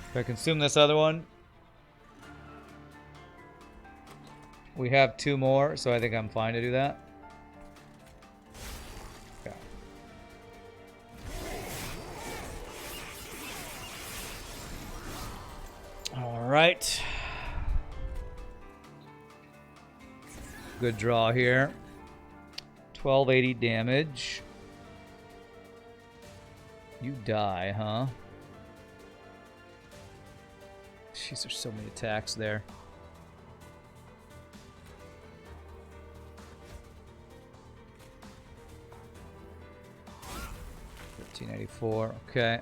If I consume this other one, we have 2 more, so I think I'm fine to do that. Okay. All right. Good draw here. 1280 damage. You die, huh? Jeez, there's so many attacks there. $13.84. Okay.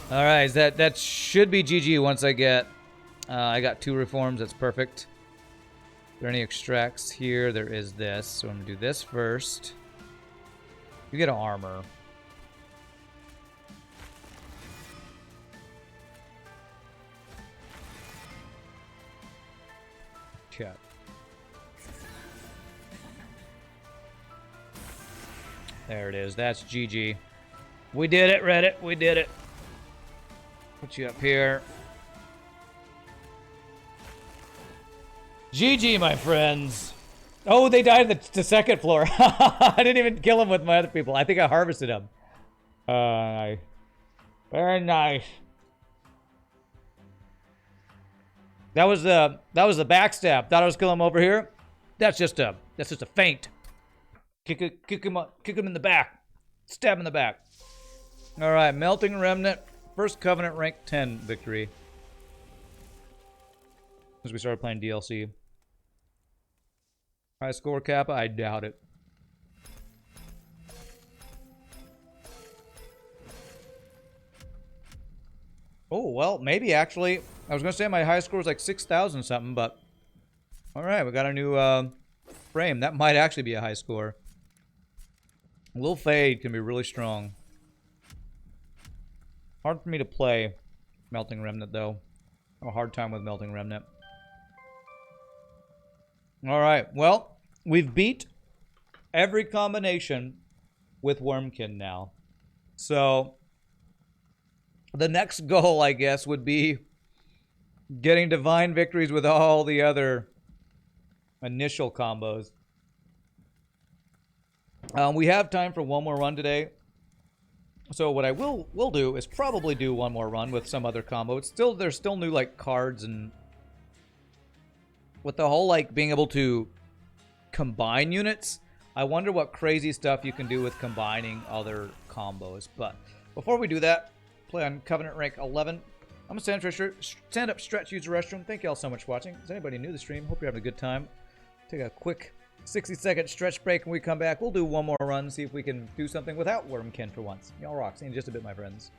All right, that should be GG once I get. I got 2 reforms. That's perfect. Are there any extracts here? There is this. So I'm gonna do this first. You get an armor. Chat. There it is. That's GG. We did it, Reddit. We did it. Put you up here. GG, my friends. Oh, they died at the second floor. I didn't even kill them with my other people. I think I harvested them. Very nice. That was the backstab. Thought I was killing him over here. That's just a feint. Kick him in the back. Stab him in the back. All right, Melting Remnant, first Covenant rank 10 victory. Since we started playing DLC. High score, Kappa? I doubt it. Oh, well, maybe actually. I was going to say my high score was like 6,000 something, but... Alright, we got a new frame. That might actually be a high score. A little fade can be really strong. Hard for me to play Melting Remnant, though. I have a hard time with Melting Remnant. Alright, well, we've beat every combination with Wurmkin now. So, the next goal, I guess, would be getting divine victories with all the other initial combos. We have time for one more run today. So what I will do is probably do one more run with some other combo. There's still new like cards, and with the whole like being able to combine units, I wonder what crazy stuff you can do with combining other combos. But before we do that, play on Covenant rank 11. I'm gonna stand up, stretch, use the restroom. Thank you all so much for watching. Is anybody new to the stream? Hope you're having a good time. Take a quick 60-second stretch break. When we come back, we'll do one more run, see if we can do something without Wurmkin for once. Y'all rock. See you in just a bit, my friends.